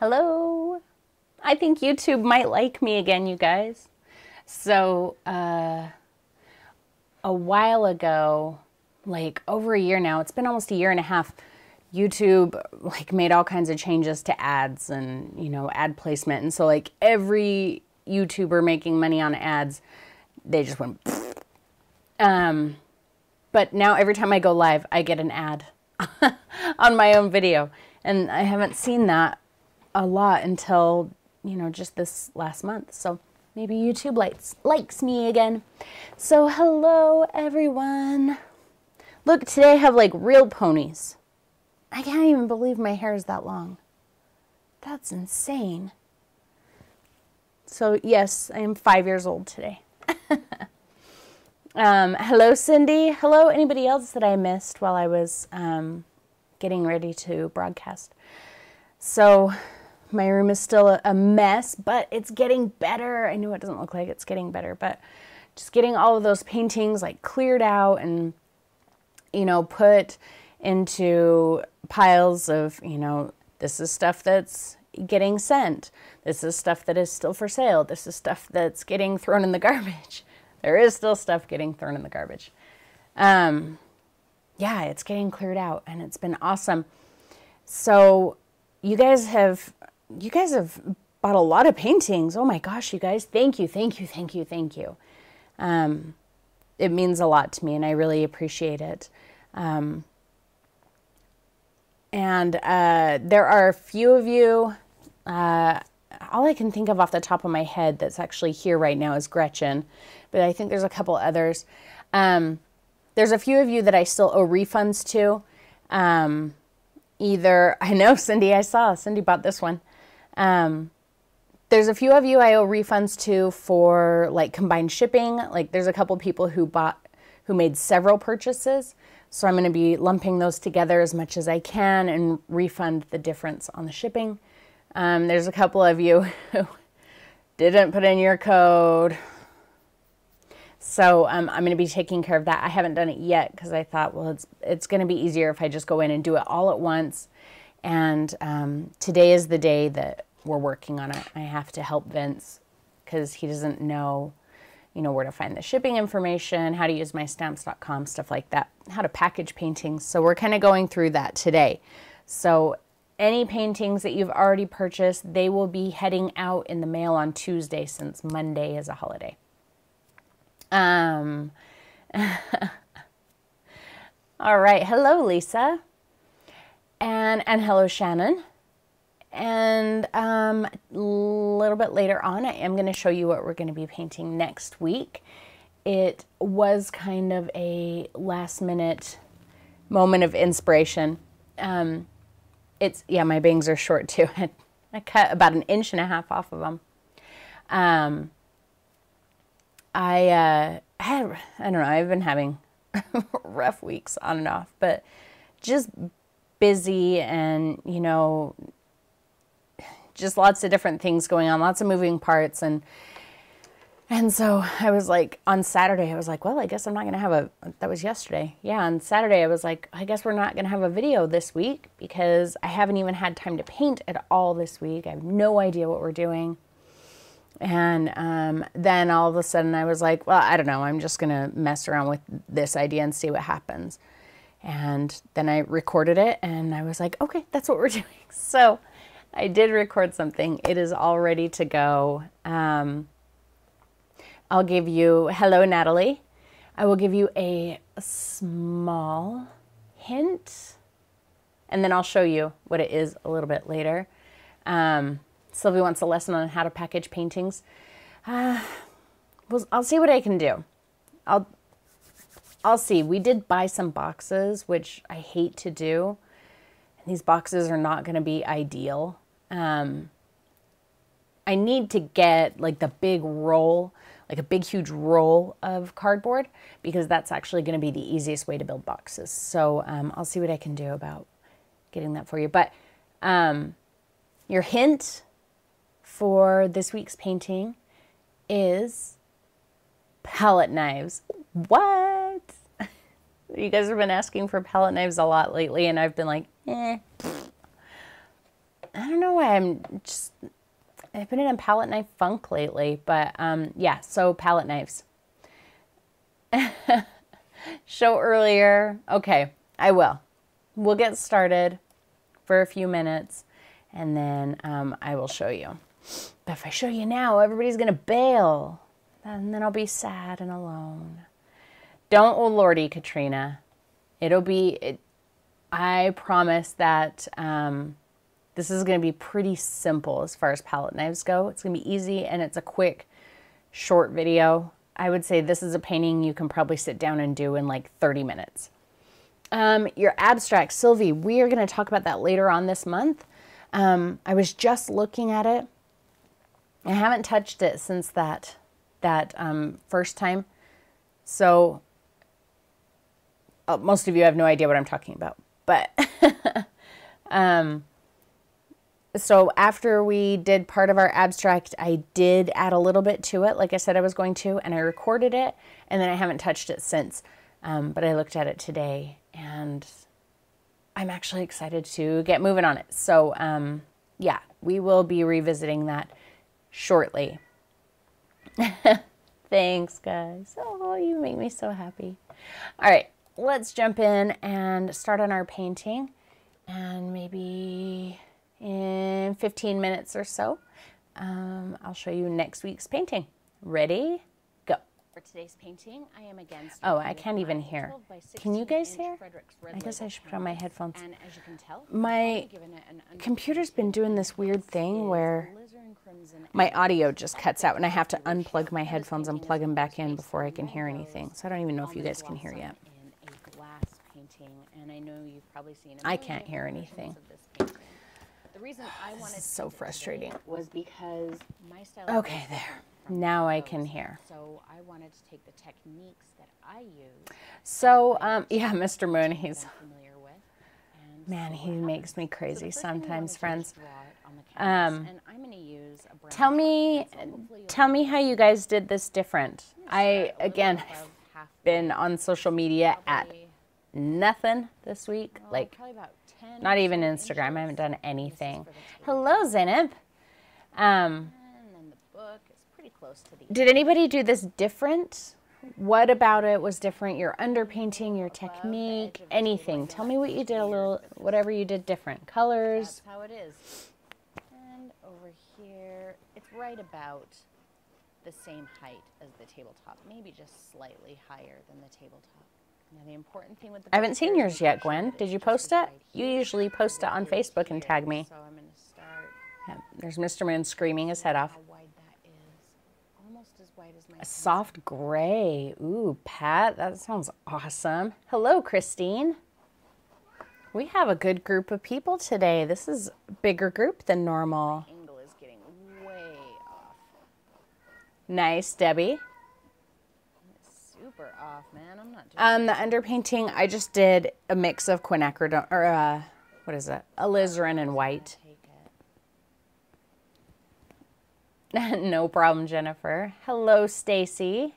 Hello. I think YouTube might like me again, you guys. So, a while ago, like over a year now, it's been almost a year and a half, YouTube like made all kinds of changes to ads and, ad placement. And so like every YouTuber making money on ads, they just went, but now every time I go live, I get an ad on my own video. And I haven't seen that a lot until, just this last month. So maybe YouTube likes me again. So hello, everyone. Look, today I have like real ponies. I can't even believe my hair is that long. That's insane. So yes, I am 5 years old today. Hello, Cindy. Hello, anybody else that I missed while I was getting ready to broadcast. So my room is still a mess, but it's getting better. I know it doesn't look like it's getting better, but just getting all of those paintings like cleared out and, put into piles of, this is stuff that's getting sent. This is stuff that is still for sale. This is stuff that's getting thrown in the garbage. There is still stuff getting thrown in the garbage. Yeah, it's getting cleared out and it's been awesome. So you guys have bought a lot of paintings. Oh my gosh, you guys, thank you. It means a lot to me and I really appreciate it. And there are a few of you, all I can think of off the top of my head that's actually here right now is Gretchen, but I think there's a couple others. There's a few of you that I still owe refunds to. I know Cindy, Cindy bought this one. There's a few of you I owe refunds to for like combined shipping. Like there's a couple people who made several purchases. So I'm going to be lumping those together as much as I can and refund the difference on the shipping. There's a couple of you who didn't put in your code. So I'm going to be taking care of that. I haven't done it yet because I thought, well, it's going to be easier if I just go in and do it all at once. And today is the day that we're working on it. I have to help Vince because he doesn't know, where to find the shipping information, how to use my stamps.com, stuff like that, how to package paintings. So we're kind of going through that today. So any paintings that you've already purchased, they will be heading out in the mail on Tuesday since Monday is a holiday. All right. Hello, Lisa. And hello, Shannon. And a little bit later on, I am going to show you what we're going to be painting next week. It was kind of a last minute moment of inspiration. My bangs are short too. I cut about 1.5 inches off of them. I don't know, I've been having rough weeks on and off, but just busy and, just lots of different things going on, lots of moving parts. And so I was like, on Saturday, I was like, well, I guess I'm not going to have that was yesterday. Yeah, on Saturday, I was like, I guess we're not going to have a video this week because I haven't even had time to paint at all this week. I have no idea what we're doing. And then all of a sudden I was like, well, I don't know. I'm just going to mess around with this idea and see what happens. And then I recorded it and I was like, okay, that's what we're doing. So I did record something. It is all ready to go. I'll give you, hello, Natalie. I will give you a small hint and then I'll show you what it is a little bit later. Sylvie wants a lesson on how to package paintings. Well, I'll see what I can do. I'll see. We did buy some boxes, which I hate to do. And these boxes are not going to be ideal. I need to get like the big roll, like a big, huge roll of cardboard, because that's actually going to be the easiest way to build boxes. So I'll see what I can do about getting that for you. But your hint for this week's painting is palette knives. What? You guys have been asking for palette knives a lot lately, and I've been like, don't know why I've been in a palette knife funk lately, but yeah, so palette knives. Show earlier. Okay, I will. We'll get started for a few minutes and then I will show you. But if I show you now, everybody's going to bail. And then I'll be sad and alone. Don't, oh lordy, Katrina. I promise that this is going to be pretty simple as far as palette knives go. It's going to be easy and it's a quick, short video. I would say this is a painting you can probably sit down and do in like 30 minutes. Your abstract, Sylvie, we are going to talk about that later on this month. I was just looking at it. I haven't touched it since that first time. So most of you have no idea what I'm talking about. But so after we did part of our abstract, I did add a little bit to it, like I said I was going to, and I recorded it, and then I haven't touched it since. But I looked at it today, and I'm actually excited to get moving on it. So yeah, we will be revisiting that shortly. Thanks, guys. Oh, you make me so happy. All right, let's jump in and start on our painting. And maybe in 15 minutes or so, I'll show you next week's painting. Ready? Go. For today's painting, I am against... Oh, I can't even hear. Can you guys hear? I guess I should put on my headphones. And as you can tell, my computer's been doing this weird thing where my audio just cuts out and I have to unplug my headphones and plug them back in before I can hear anything. So I don't even know if you guys can hear yet. I can't hear anything. The reason I wanted this is so frustrating. Was because my style. Okay, there. Now I can hear. So I wanted to take the techniques that I use. So yeah, Mr. Moon, he's man, he makes me crazy sometimes, friends. And I'm going to use a tell me how you guys did this different. Again, I've been on social media at nothing this week. Like, not even Instagram. I haven't done anything. Hello, Zainab. Did anybody do this different? What about it was different? Your underpainting, your technique, anything. Tell me what you did whatever you did different. Colors. That's how it is. And over here, it's right about the same height as the tabletop. Maybe just slightly higher than the tabletop. Now the important thing with the I haven't seen yours yet, Gwen. Did you post it? You usually post it on Facebook and tag me. So I'm going to start. Yeah, there's Mr. Moon screaming his head off. A soft gray. Ooh, Pat, that sounds awesome. Hello, Christine. We have a good group of people today. This is a bigger group than normal. The angle is getting way off. Nice, Debbie. It's super off, man. I'm not doing the underpainting, I just did a mix of quinacridone, or what is it? Alizarin and white. No problem, Jennifer. Hello, Stacy.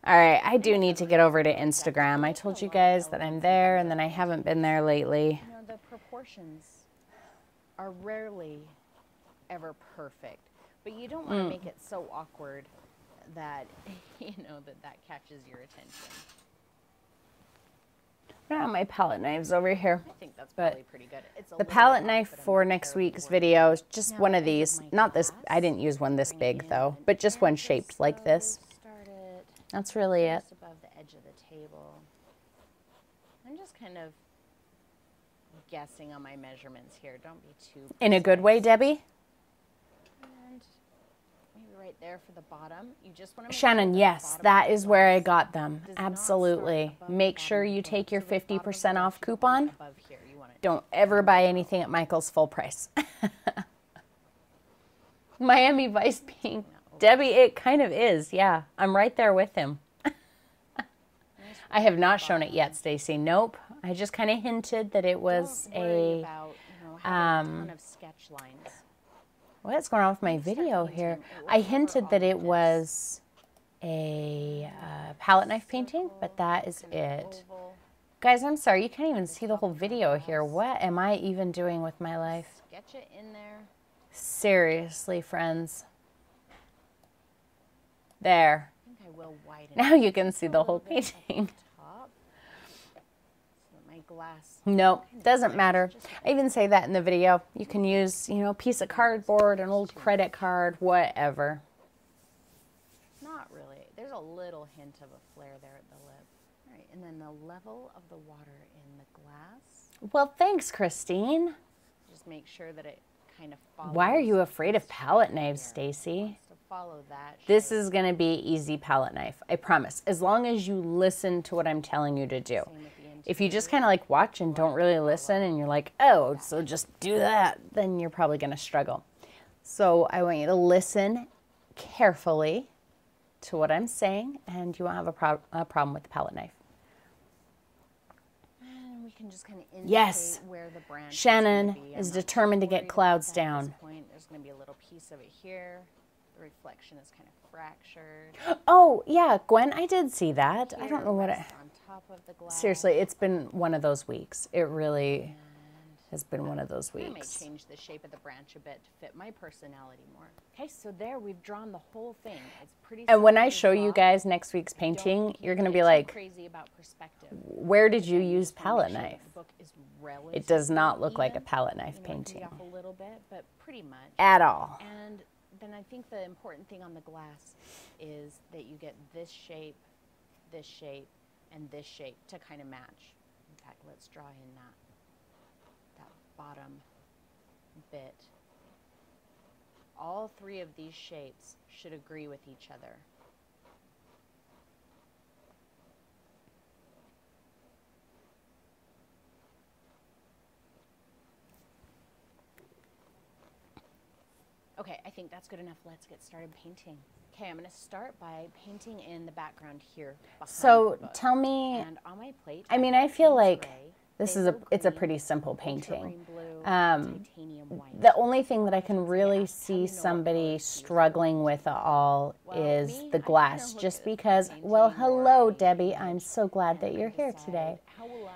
All right, I do need to get over to Instagram. I told you guys that I'm there, and then I haven't been there lately. You know, the proportions are rarely ever perfect, but you don't want to make it so awkward that, you know, that catches your attention. I have my palette knives over here. I think that's probably pretty good. The palette knife for next week's video is just one of these. Not this, I didn't use one this big though, but just one shaped like this. That's really it. Just above the edge of the table. I'm just kind of guessing on my measurements here. Don't be too precise. In a good way, Debbie? And maybe right there for the bottom. You just want to Shannon, yes, that is where I got them. Absolutely. Make sure you take your 50% off coupon. Don't ever buy anything at Michael's full price. Miami Vice pink. Debbie, it kind of is. Yeah, I'm right there with him. I have not shown it yet, Stacy. Nope. I just kind of hinted that it was a ton of sketch lines. What's going on with my video here? I hinted that it was a palette knife painting, but that is it. Guys, I'm sorry, you can't even see the whole video here. What am I even doing with my life? Sketch it in there. Seriously, friends. There. I think I will widen Now you can see the whole painting. top. So my glass. No, doesn't matter. I even say that in the video. You can use, you know, a piece of cardboard, an old credit card, whatever. Not really. There's a little hint of a flare there at the lip. All right, and then the level of the water in the glass. Well, thanks, Christine. Just make sure that it kind of follows. Why are you afraid of palette knives, Stacy? To follow that. This is going to be easy palette knife, I promise. As long as you listen to what I'm telling you to do. If you just kind of like watch and don't really listen and you're like, oh, so just do that, then you're probably going to struggle. So I want you to listen carefully to what I'm saying, and you won't have a problem with the palette knife. And we can just kind of indicate Yes. where the branch Shannon is determined to get clouds down. At this point, there's going to be a little piece of it here. The reflection is kind of fractured. Oh, yeah, Gwen, I did see that. I don't know what it... On top of the glass. Seriously, it's been one of those weeks. It really has been one of those I might weeks. change the shape of the branch a bit to fit my personality more. Okay, so there we've drawn the whole thing. It's pretty. And when I simple to show you draw. guys next week's Don't painting, think you're you going to get be too like, crazy about perspective. where did you And use just wanna make palette sure that knife? the book is It does not look relatively like a even. palette knife You know, it can be painting off a little bit, but pretty much. at all. And then I think the important thing on the glass is that you get this shape, and this shape to kind of match. In fact, let's draw in that bottom bit. All three of these shapes should agree with each other. Okay, I think that's good enough. Let's get started painting. Okay, I'm going to start by painting in the background here. So tell me, And on my plate, I mean, I feel like gray, this is it's a pretty simple painting. blue, Um, titanium white. The only thing that I can really see somebody struggling with at all is the glass, just because, well, hello, Debbie. I'm so glad that you're here today. How will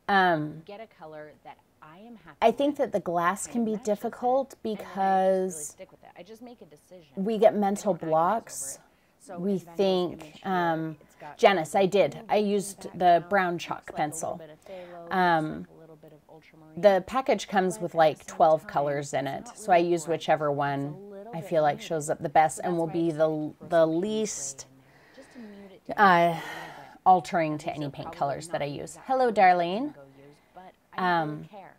I get a color that I am happy I think that the glass can be difficult really because stick with it? I just make a decision. we get mental blocks. So We if I'm think, just gonna show it's got Janice, I did. I used the brown chalk like pencil. a little bit of phthalo, like a little bit of ultramarine. The package comes with like 12 colors in it, so I use whichever one I feel like shows up the best and will be the least Just to mute it down altering to any paint colors that I use. Hello, Darlene. go use, but I don't care.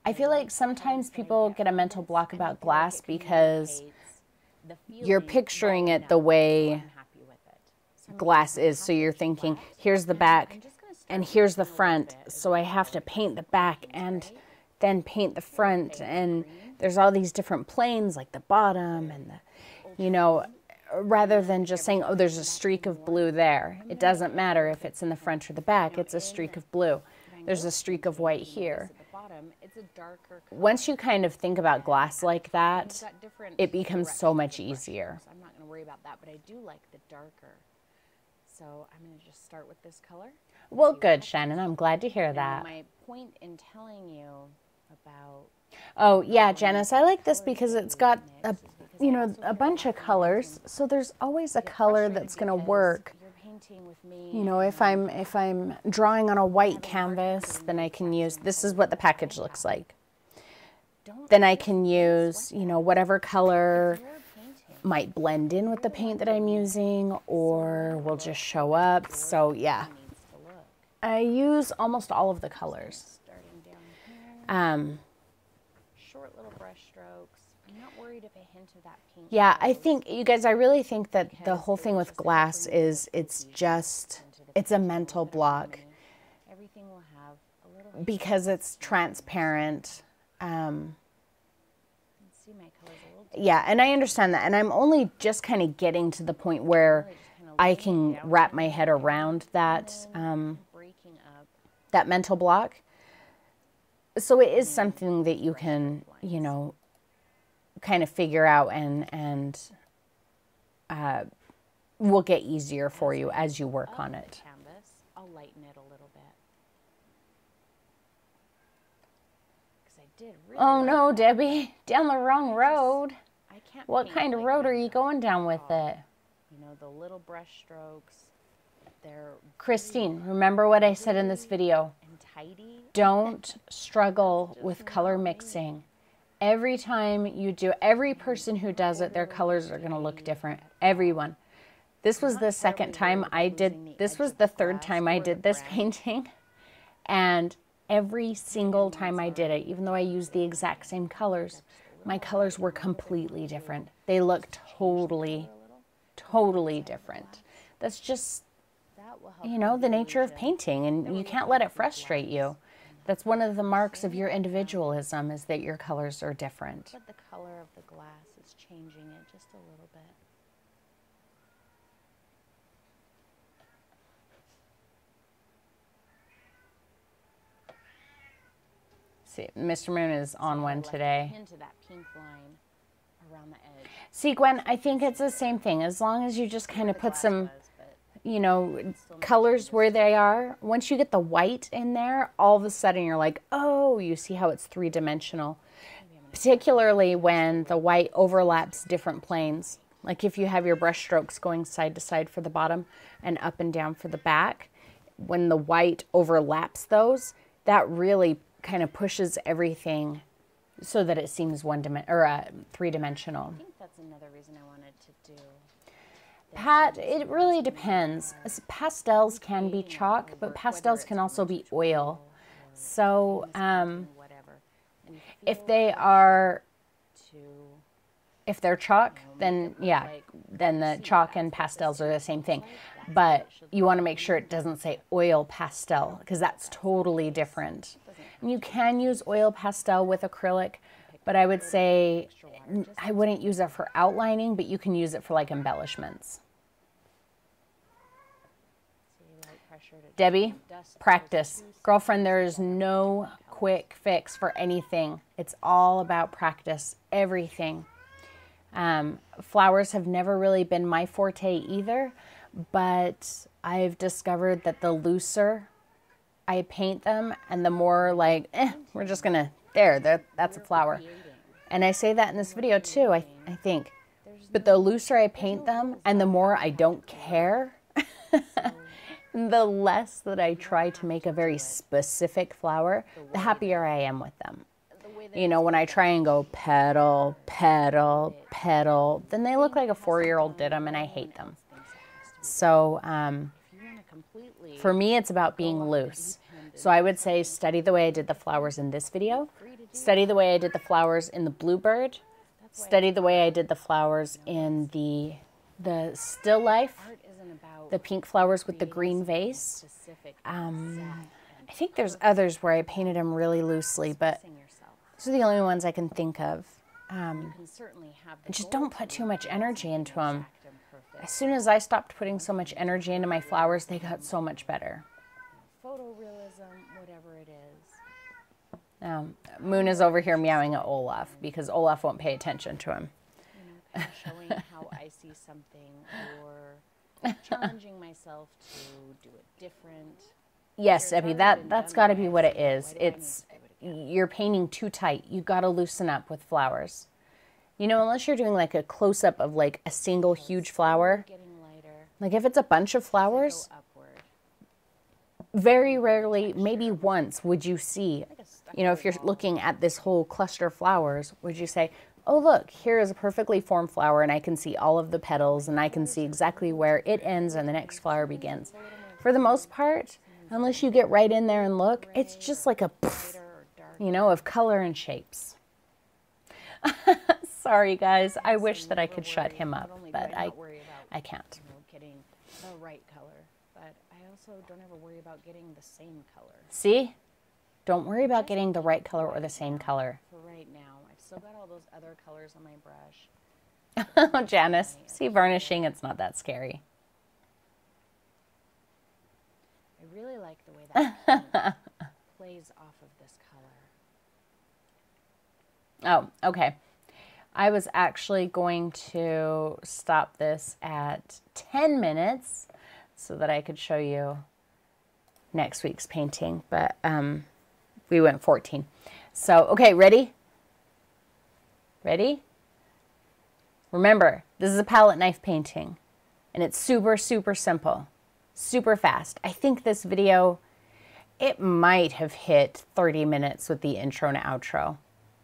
I feel like sometimes people get a mental block about glass because The you're feeling picturing well it the enough, way I'm happy with it. So I'm glass is, so you're thinking, here's the back just gonna start and here's the with a little front, bit so I have to paint the back and then paint the front, and there's all these different planes like the bottom and the, you know, rather than just saying, oh, there's a streak of blue there. It doesn't matter if it's in the front or the back, it's a streak of blue. There's a streak of white here. at the bottom, it's a darker color. Once you kind of think about glass like You've that, got different it becomes so directions much with brush easier. strokes. I'm not going to worry about that, but I do like the darker. So I'm going to just start with this color. Well, good, Shannon. I'm glad to hear And that. my point in telling you about Oh, yeah, Janice, I like this because it's got a, you know, a bunch of colors. So there's always a color that's going to work. you're painting with me. You know, if I'm drawing on a white canvas, then I can use, this is what the package looks like. Then I can use, you know, whatever color You're painting. might blend in with the paint that I'm using or will just show up. So yeah, Needs to look. I use almost all of the colors. Starting down here. Short little brush strokes. I'm not worried if a hint of that pink. Yeah, I think, you guys, I really think that the whole thing with glass is it's a mental block Everything will have a little. because it's transparent. See my colors a little. Yeah, and I understand that. And I'm only just kind of getting to the point where I can wrap my head around that, Breaking up. that mental block. So it is something that you can, you know, kind of figure out and will get easier for you as you work on it. Canvas. I'll lighten it a little bit. did really Oh like no, that. Debbie, down the wrong road. I can't What paint kind of like road are that, you though. going down with Oh, it? You know, the little brush strokes, they're Christine, remember what I said in this video. and tidy. Don't struggle Just with color not me. mixing. Every time you do, every person who does it, their colors are going to look different. Everyone. This was the second time I did, this was the third time I did this painting. And every single time I did it, even though I used the exact same colors, my colors were completely different. They looked totally different. That's just, That will help you know, with the nature of illusion. painting, and you can't let it frustrate you. That's one of the marks of your individualism, is that your colors are different. But the color of the glass is changing it just a little bit. See, Mr. Moon is on I one left today. Into that pink line around the edge. See, Gwen, I think it's the same thing. As long as you just kind of put some, you know, colors where they are. Once you get the white in there, all of a sudden you're like, oh, you see how it's three-dimensional. Particularly when the white overlaps different planes. Like if you have your brush strokes going side to side for the bottom and up and down for the back, when the white overlaps those, that really kind of pushes everything so that it seems three-dimensional. I think that's another reason I wanted to do. Pat, it really depends. Pastels can be chalk, but pastels can also be oil. So Whatever. And if they are, to if they're chalk, then yeah, then the chalk and pastels are the same thing. But you want to make sure it doesn't say oil pastel, because that's totally different. And you can use oil pastel with acrylic, but I would say I wouldn't use it for outlining, but you can use it for like embellishments. Debbie, practice. Girlfriend, there is no quick fix for anything. It's all about practice, everything. Flowers have never really been my forte either, but I've discovered that the looser I paint them and the more like, we're just gonna, that's a flower. And I say that in this video too, I think. But the looser I paint them and the more I don't care, the less that I try to make a very specific flower, the happier I am with them. You know, when I try and go petal, petal, petal, then they look like a 4-year-old did them and I hate them. So for me, it's about being loose. So I would say study the way I did the flowers in this video, study the way I did the flowers in the bluebird, study the way I did the flowers in the still life, the pink flowers with the green vase. I think there's others where I painted them really loosely, but those are the only ones I can think of. And just don't put too much energy into them. As soon as I stopped putting so much energy into my flowers, they got so much better. Photorealism, whatever it is. Moon is over here meowing at Olaf because Olaf won't pay attention to him. You know, kind of showing how I see something or challenging myself to do it different. Yes, Debbie, that's got to be what it is. It's, you're painting too tight. You got to loosen up with flowers. You know, unless you're doing like a close-up of like a single huge flower, like if it's a bunch of flowers, very rarely, maybe once, would you see, you know, if you're looking at this whole cluster of flowers, would you say, oh, look, here is a perfectly formed flower and I can see all of the petals and I can see exactly where it ends and the next flower begins. For the most part, unless you get right in there and look, it's just like a poof, you know, of color and shapes. Sorry, guys. I wish that I could shut him up, but I can't. Getting the right color, but I also don't ever worry about getting the same color. See? Don't worry about getting the right color or the same color. For right now, I've still got all those other colors on my brush. Janice, see, varnishing, it's not that scary. I really like the way that pink plays off of this color. Oh, okay. I was actually going to stop this at 10 minutes so that I could show you next week's painting, but we went 14. So, okay, ready? Ready? Remember, this is a palette knife painting, and it's super, super simple, super fast. I think this video, it might have hit 30 minutes with the intro and outro.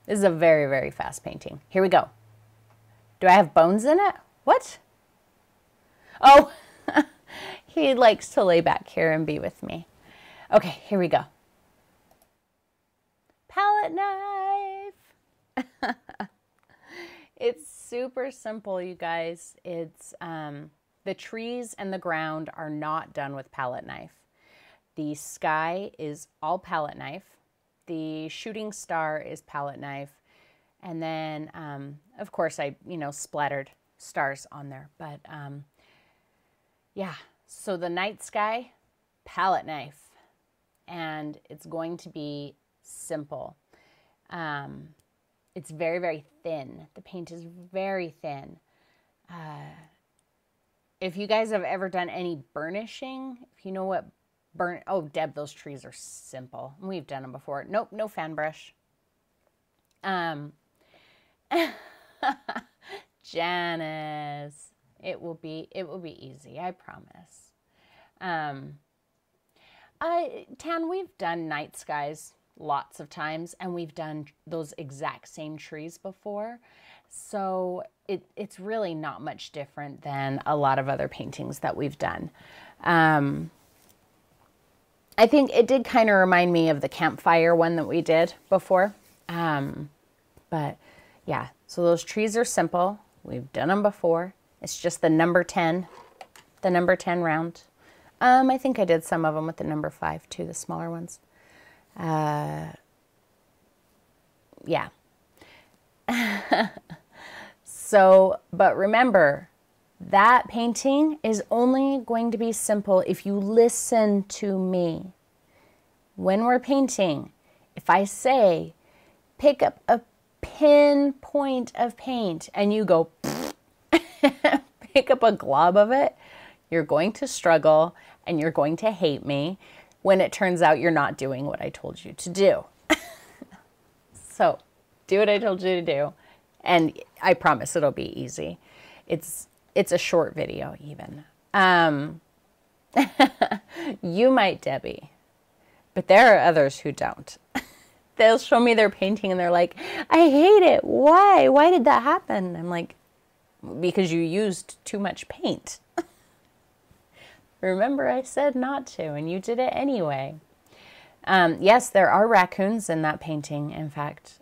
This is a very, very fast painting. Here we go. Do I have bones in it? What? Oh, he likes to lay back here and be with me. Okay, here we go. Palette knife. It's super simple, you guys. It's the trees and the ground are not done with palette knife. The sky is all palette knife. The shooting star is palette knife. And then, of course, I, splattered stars on there. But, yeah. So the night sky, palette knife. And it's going to be simple. It's very, very thin. The paint is very thin. If you guys have ever done any burnishing, if you know what oh, Deb, those trees are simple. We've done them before. Nope, no fan brush. Janice, it will be easy, I promise. Tan, we've done night skies lots of times, and we've done those exact same trees before. So it's really not much different than a lot of other paintings that we've done. I think it did kind of remind me of the campfire one that we did before. But yeah, so those trees are simple. We've done them before. It's just the number 10 round. I think I did some of them with the number 5 too, the smaller ones. Yeah. So, but remember, that painting is only going to be simple if you listen to me. When we're painting, if I say, pick up a pinpoint of paint, and you go, pick up a glob of it, you're going to struggle and you're going to hate me when it turns out you're not doing what I told you to do. So, do what I told you to do. And I promise it'll be easy. It's a short video even. You might, Debbie, but there are others who don't. They'll show me their painting and they're like, I hate it. Why? Why did that happen? I'm like, because you used too much paint. Remember I said not to, and you did it anyway. Yes, there are raccoons in that painting, in fact.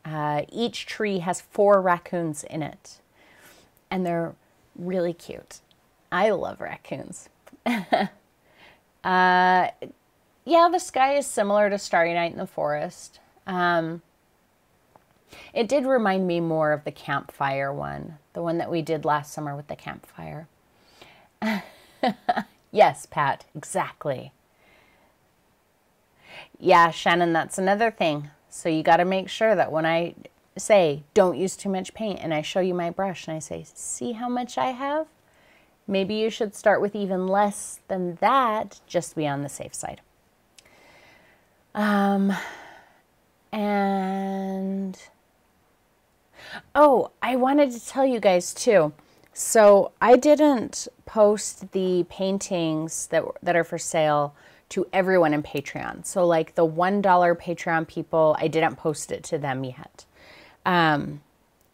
Each tree has 4 raccoons in it, and they're really cute. I love raccoons. Yeah, the sky is similar to Starry Night in the Forest. It did remind me more of the campfire one, the one that we did last summer with the campfire. Yes, Pat, exactly. Yeah, Shannon, that's another thing. So you got to make sure that when I say, don't use too much paint, and I show you my brush, and I say, see how much I have? Maybe you should start with even less than that, just to be on the safe side. And, oh, I wanted to tell you guys too. So I didn't post the paintings that are for sale to everyone in Patreon. So like the $1 Patreon people, I didn't post it to them yet.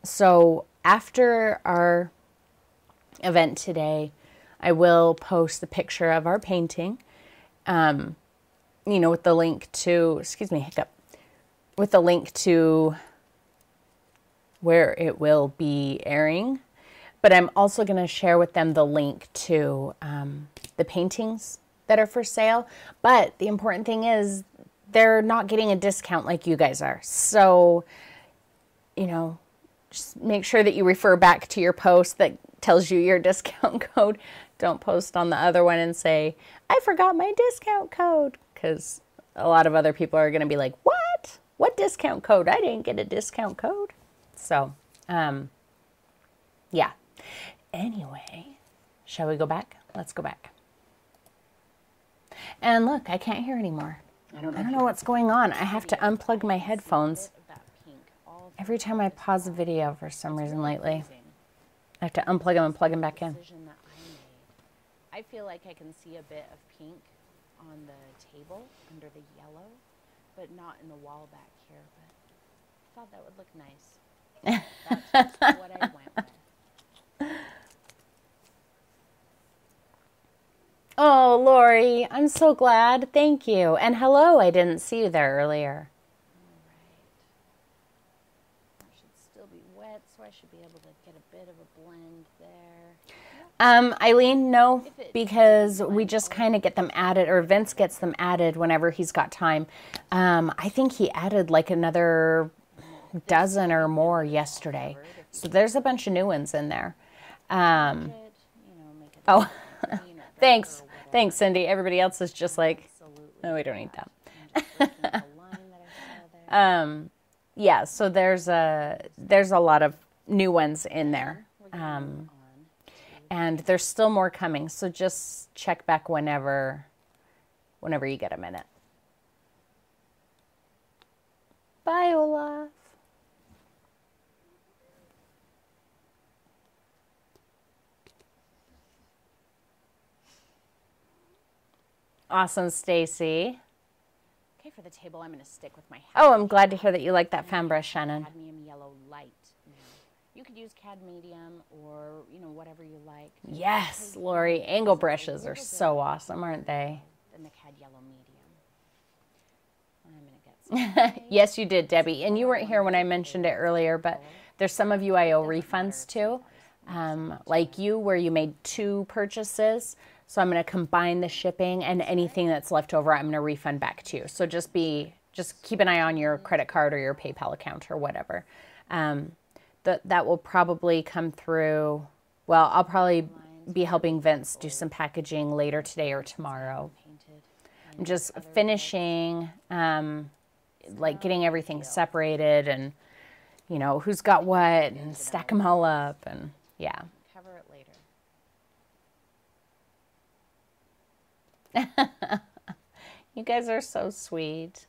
So after our event today, I will post the picture of our painting, you know, with the link to, excuse me, hiccup, with the link to where it will be airing. But I'm also going to share with them the link to the paintings that are for sale. But the important thing is they're not getting a discount like you guys are. So, you know, just make sure that you refer back to your post that tells you your discount code. Don't post on the other one and say, I forgot my discount code. Because a lot of other people are going to be like, what? What discount code? I didn't get a discount code. So, yeah. Anyway, shall we go back? Let's go back. And look, I can't hear anymore. I don't know what's going on. I have to unplug my headphones. That Every time I pause the video for some reason lately, Amazing. I have to unplug them and plug them back in. Decision that I made. I feel like I can see a bit of pink on the table under the yellow, but not in the wall back here. But I thought that would look nice. That's just what I went with. Oh, Lori, I'm so glad. Thank you. And hello, I didn't see you there earlier. All right. It should still be wet, so I should be able to get a bit of a blend there. Eileen, no, because we just kind of get them added, or Vince gets them added whenever he's got time. I think he added like another dozen or more yesterday. So there's a bunch of new ones in there. Oh, thanks. Thanks, Cindy. Everybody else is just like, no, we don't need that. Yeah, so there's a lot of new ones in there. And there's still more coming, so just check back whenever you get a minute. Bye, Olaf. Awesome, Stacy. Okay, for the table, I'm going to stick with my hat. Oh, I'm glad to hear that you like that fan brush, Shannon. Cadmium yellow light. You could use cad medium or, whatever you like. Yes, Lori, angle brushes are so awesome, aren't they? Than the cad yellow medium. I'm going to get some. Yes, you did, Debbie. And you weren't here when I mentioned it earlier, but there's some of you I owe refunds to, like you, where you made 2 purchases. So I'm going to combine the shipping, and anything that's left over, I'm going to refund back to you. So just keep an eye on your credit card or your PayPal account or whatever. That will probably come through. Well, I'll probably be helping Vince do some packaging later today or tomorrow. I'm just finishing, like getting everything separated, and who's got what, and stack them all up, and yeah. Cover it later. You guys are so sweet.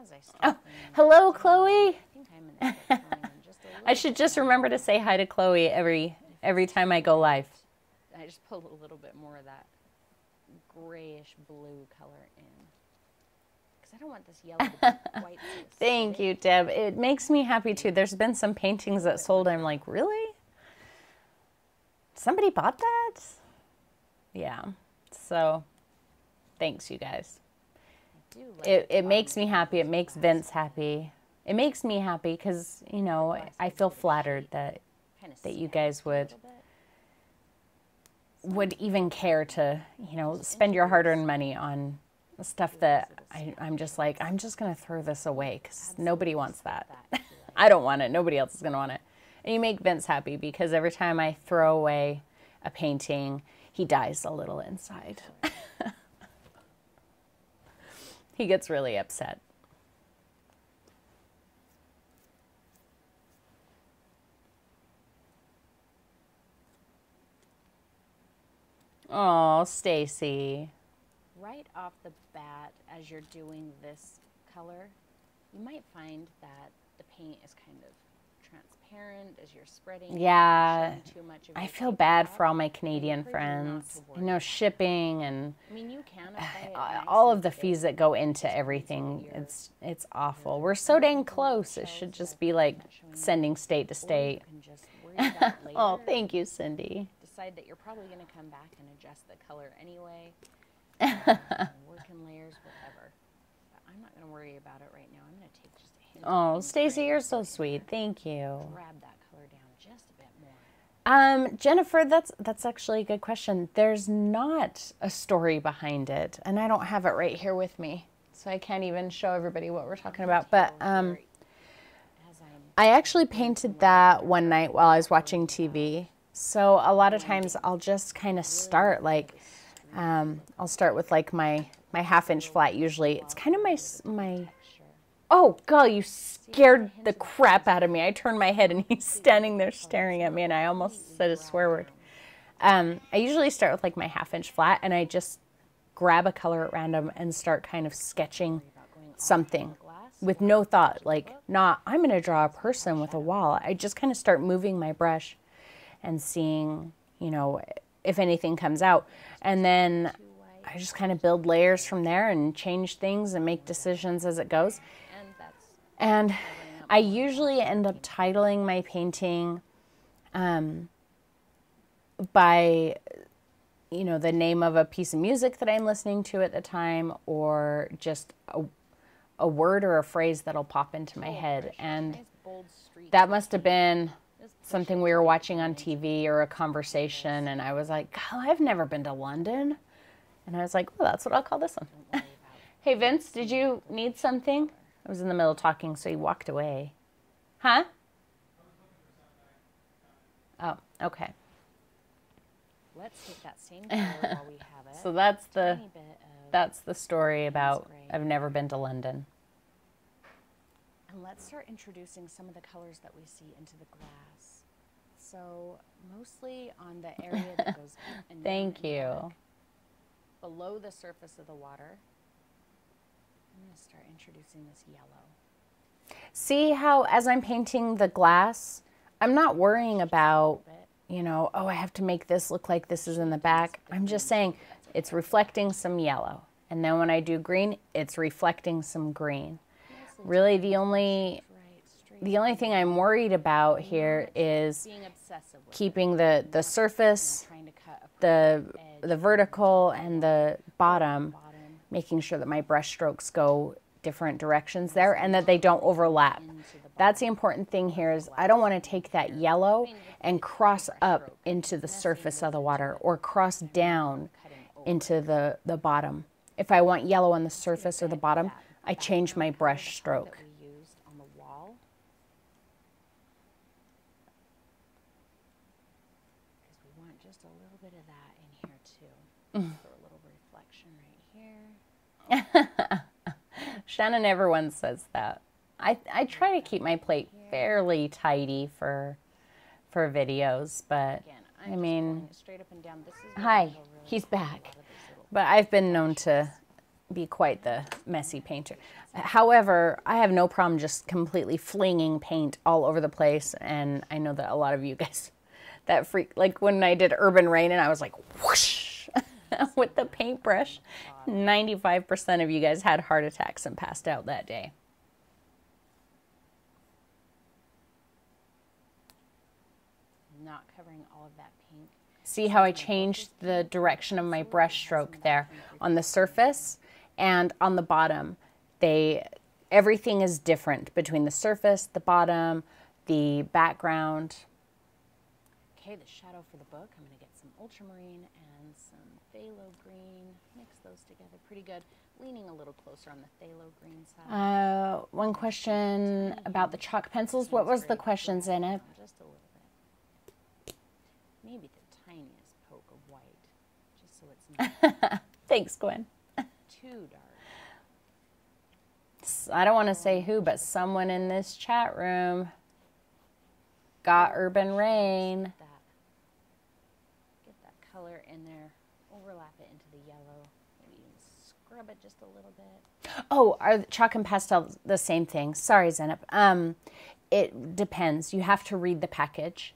As I start Oh, hello, Chloe. I think I'm going to start filling in just a little I should just remember to say hi to Chloe every time I go live. I just pulled a little bit more of that grayish blue color in. Because I don't want this yellow to be quite so Thank you, Deb. It makes me happy too. There's been some paintings that sold. I'm like, really? Somebody bought that? Yeah. So, thanks, you guys. It makes me happy. It makes Vince happy. It makes me happy because, I feel flattered that you guys would even care to, spend your hard-earned money on stuff that I'm just like, I'm just going to throw this away because nobody wants that. I don't want it. Nobody else is going to want it. And you make Vince happy because every time I throw away a painting, he dies a little inside. He gets really upset. Oh, Stacy. Right off the bat, as you're doing this color, you might find that the paint is kind of transparent as you're spreading. Yeah, too much of I your feel paint bad out. for all my Canadian friends. Shipping and I mean, you can apply it nice all and of the thick. fees that go into everything. It's awful. We're so dang close. It should just be like sending state to Or you state. can just worry about later. Oh, thank you, Cindy. Decide that you're probably going to come back and adjust the color anyway. Work in layers, whatever. But I'm not going to worry about it right now. I'm going to take just a hint. Oh, of Stacy, gray you're so sweet. Thank you. Grab that color down just a bit more. Jennifer, that's actually a good question. There's not a story behind it, and I don't have it right here with me, so I can't even show everybody what we're talking about. But I actually painted that one night while I was watching TV. So a lot of times I'll just kind of start like, I'll start with like my half-inch flat usually. It's kind of my oh, God, you scared the crap out of me. I turned my head and he's standing there staring at me and I almost said a swear word. I usually start with like my half-inch flat and I just grab a color at random and start kind of sketching something. with no thought, like not, I'm going to draw a person with a wall. I just kind of start moving my brush and seeing, you know, if anything comes out. And then I just kind of build layers from there and change things and make decisions as it goes. And I usually end up titling my painting by, you know, the name of a piece of music that I'm listening to at the time, or just a word or a phrase that'll pop into my head. And that must have been something we were watching on TV or a conversation, and I was like, oh, I've never been to London. And I was like, well, that's what I'll call this one. Hey, Vince, did you need something? I was in the middle of talking, so he walked away. Huh? Oh, okay. Let's take that same color while we have it. So that's the story about I've never been to London. And let's start introducing some of the colors that we see into the glass. So mostly on the area that goes up and Thank you. back, below the surface of the water. I'm going to start introducing this yellow. See how as I'm painting the glass, I'm not worrying about, you know, oh, I have to make this look like this is in the back. I'm just saying it's reflecting some yellow. And then when I do green, it's reflecting some green. Really, the only thing I'm worried about here is keeping the surface, the vertical, and the bottom, making sure that my brush strokes go different directions there and that they don't overlap. That's the important thing here, is I don't want to take that yellow and cross up into the surface of the water or cross down into the bottom. If I want yellow on the surface or the bottom, I change my brush stroke. That we used on the wall. Because we want just a little bit of that in here too. For a little reflection right here. Shannon, everyone says that. I try to keep my plate fairly tidy for videos, but Again, I mean, straight up and down. This is hi, he's back. But I've been known to be quite the messy painter. However, I have no problem just completely flinging paint all over the place, and I know that a lot of you guys, that freak, like when I did Urban Rain and I was like whoosh with the paintbrush, 95% of you guys had heart attacks and passed out that day. not covering all of that pink. See how I changed the direction of my brush stroke there on the surface and on the bottom. Everything is different between the surface, the bottom, the background. Okay, the shadow for the book, I'm going to get some ultramarine and some phthalo green. Mix those together pretty good. Leaning a little closer on the phthalo green side. One question about the chalk pencils. What was the question, Zainab? Just a little bit. Maybe the tiniest poke of white, just so it's not Thanks, Gwen. too dark. I don't want to say who, but someone in this chat room got Urban Rain. Get that color in there. Overlap it into the yellow. Maybe even scrub it just a little bit. Oh, are the chalk and pastel the same thing? Sorry, Zeynep. It depends. You have to read the package.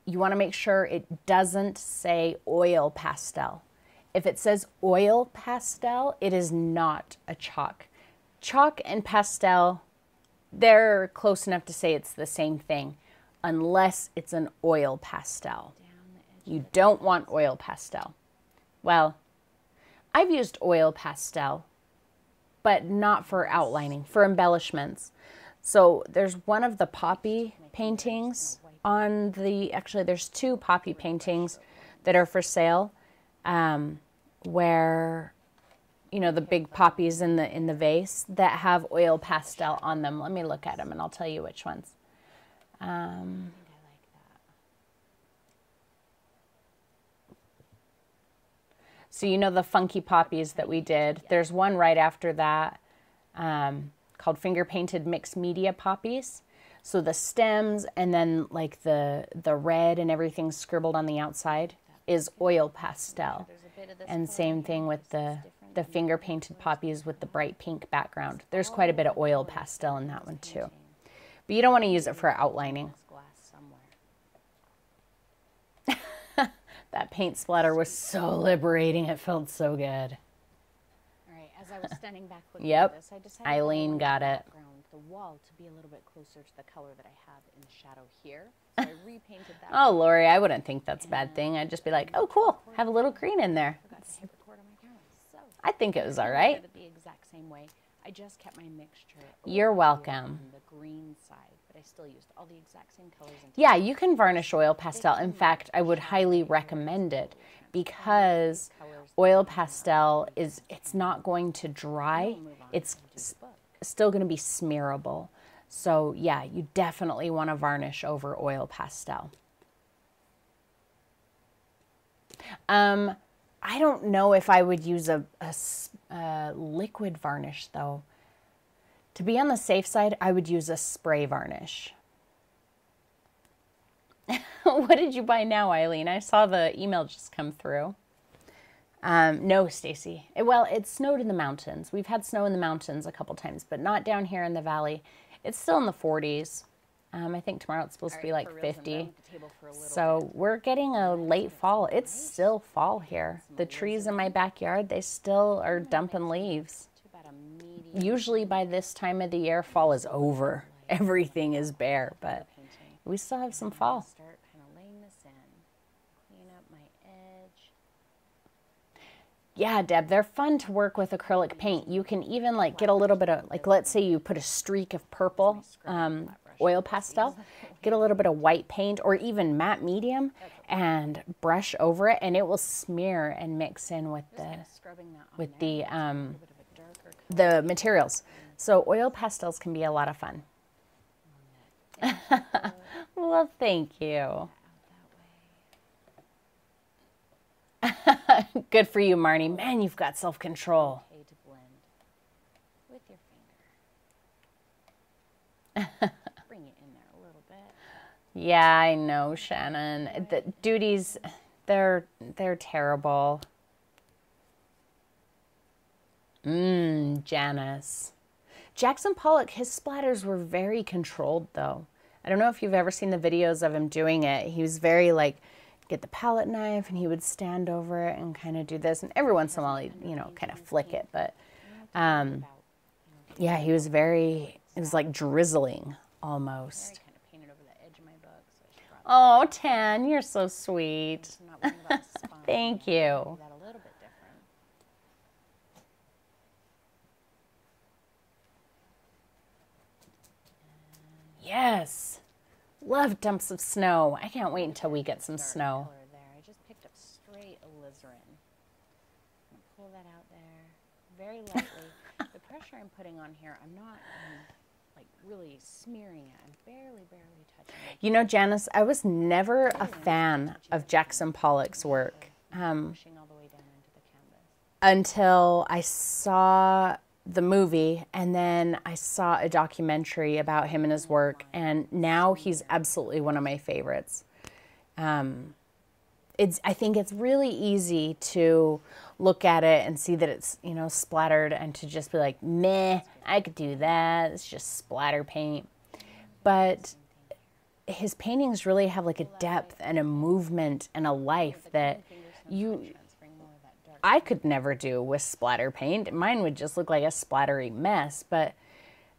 You want to make sure it doesn't say oil pastel. If it says oil pastel, it is not a chalk. Chalk and pastel, they're close enough to say it's the same thing, unless it's an oil pastel. You don't want oil pastel. Well, I've used oil pastel, but not for outlining, for embellishments. So there's one of the poppy paintings on the, actually there's two poppy paintings that are for sale, where, you know, the big poppies in the vase that have oil pastel on them. Let me look at them and I'll tell you which ones. I think I like that. So you know the funky poppies that we did. There's one right after that called Finger Painted Mixed Media Poppies. So the stems and then like the red and everything scribbled on the outside is oil pastel. And same thing with the the finger painted poppies with the bright pink background. There's quite a bit of oil pastel in that one too. But you don't want to use it for outlining. That paint splatter was so liberating. It felt so good. All right, as I was standing back looking Yep. at this, I decided Eileen got it. the wall to be a little bit closer to the color that I have in the shadow here. So I repainted that. Oh, Lori, I wouldn't think that's a bad thing. I'd just be like, oh, cool. Have a little green in there. I forgot to hit record on my camera. So I think it was all right. did it the exact same way. I just kept my mixture. You're over welcome. on the green side, but I still used all the exact same colors. And Yeah, you can varnish oil pastel. In fact, I would highly recommend it because oil pastel it's not going to dry. It's still going to be smearable. So yeah, you definitely want to varnish over oil pastel. I don't know if I would use a liquid varnish though. To be on the safe side, I would use a spray varnish. What did you buy now, Eileen? I saw the email just come through. No, Stacy. Well, it snowed in the mountains. We've had snow in the mountains a couple times, but not down here in the valley. It's still in the 40s. I think tomorrow it's supposed to be like 50. So we're getting a late fall. It's still fall here. The trees in my backyard, they still are dumping leaves. Usually by this time of the year, fall is over. Everything is bare, but we still have some fall. Start kind of laying this in. Clean up my edge. Yeah, Deb, they're fun to work with acrylic paint. You can even like get a little bit of, like, let's say you put a streak of purple oil pastel, get a little bit of white paint or even matte medium and brush over it, and it will smear and mix in with the materials. So oil pastels can be a lot of fun. Well, thank you. Good for you, Marnie. Man, you've got self-control. Okay to blend with your finger. Bring it in there a little bit. Yeah, I know, Shannon. The duties, they're terrible. Janice. Jackson Pollock, his splatters were very controlled, though. I don't know if you've ever seen the videos of him doing it. He was very, like, get the palette knife, and he would stand over it and kind of do this. And every once in a while, he'd, you know, kind of flick it. But, yeah, he was very, it was like drizzling, almost. Kind of painted over the edge of my book. So Oh, Tan, you're so sweet. I'm not worrying about the spine. Thank you. Do that a little bit different. Yes. Love dumps of snow. I can't wait until we get some snow. Color there. I just picked up straight alizarin. Pull that out there very lightly. The pressure I'm putting on here, I'm not like really smearing it. I'm barely touching it. You know, Janice, I was never a fan of Jackson Pollock's work Pushing all the way down into the canvas. until I saw the movie, and then I saw a documentary about him and his work, and now he's absolutely one of my favorites. I think it's really easy to look at it and see that it's, you know, splattered, and to just be like, meh, I could do that. It's just splatter paint. But his paintings really have like a depth and a movement and a life that I could never do with splatter paint. Mine would just look like a splattery mess.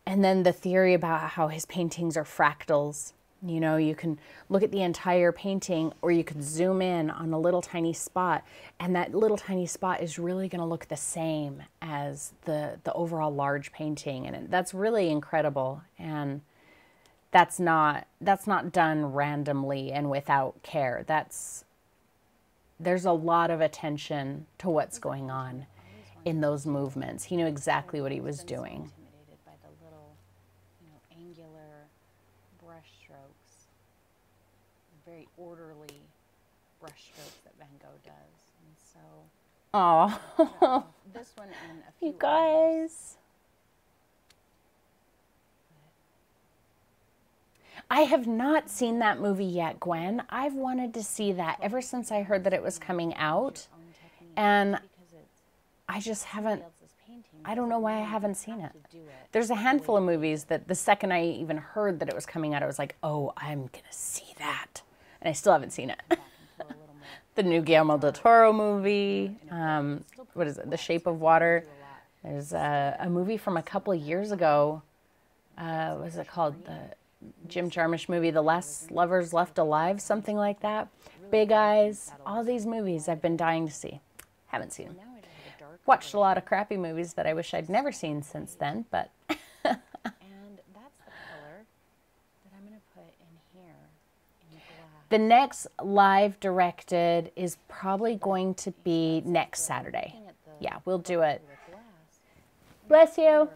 And then the theory about how his paintings are fractals. You know, you can look at the entire painting, or you could zoom in on a little tiny spot, and that little tiny spot is really going to look the same as the overall large painting. And that's really incredible. And that's not done randomly and without care. There's a lot of attention to what's going on in those movements. He knew exactly what he was doing. Intimidated by the little, you know, angular brush strokes, very orderly brush strokes that Van Gogh does. And so, Oh, this one and a few you guys. I have not seen that movie yet, Gwen. I've wanted to see that ever since I heard that it was coming out. And I just somebody haven't, else's painting. I don't know why I haven't seen it. To do it. There's a handful of movies that the second I even heard that it was coming out, I was like, oh, I'm going to see that. And I still haven't seen it. Back and pour a little more. The new Guillermo del Toro movie, what is it, The Shape of Water. There's a movie from a couple of years ago. What was it called? The Jim Jarmusch movie, The Last Lovers Left Alive, something like that. Big Eyes, all these movies I've been dying to see. Haven't seen them. Watched a lot of crappy movies that I wish I'd never seen since then, but... And that's the color that I'm going to put in here in the glass. The next live directed is probably going to be next Saturday. Yeah, we'll do it. Bless you.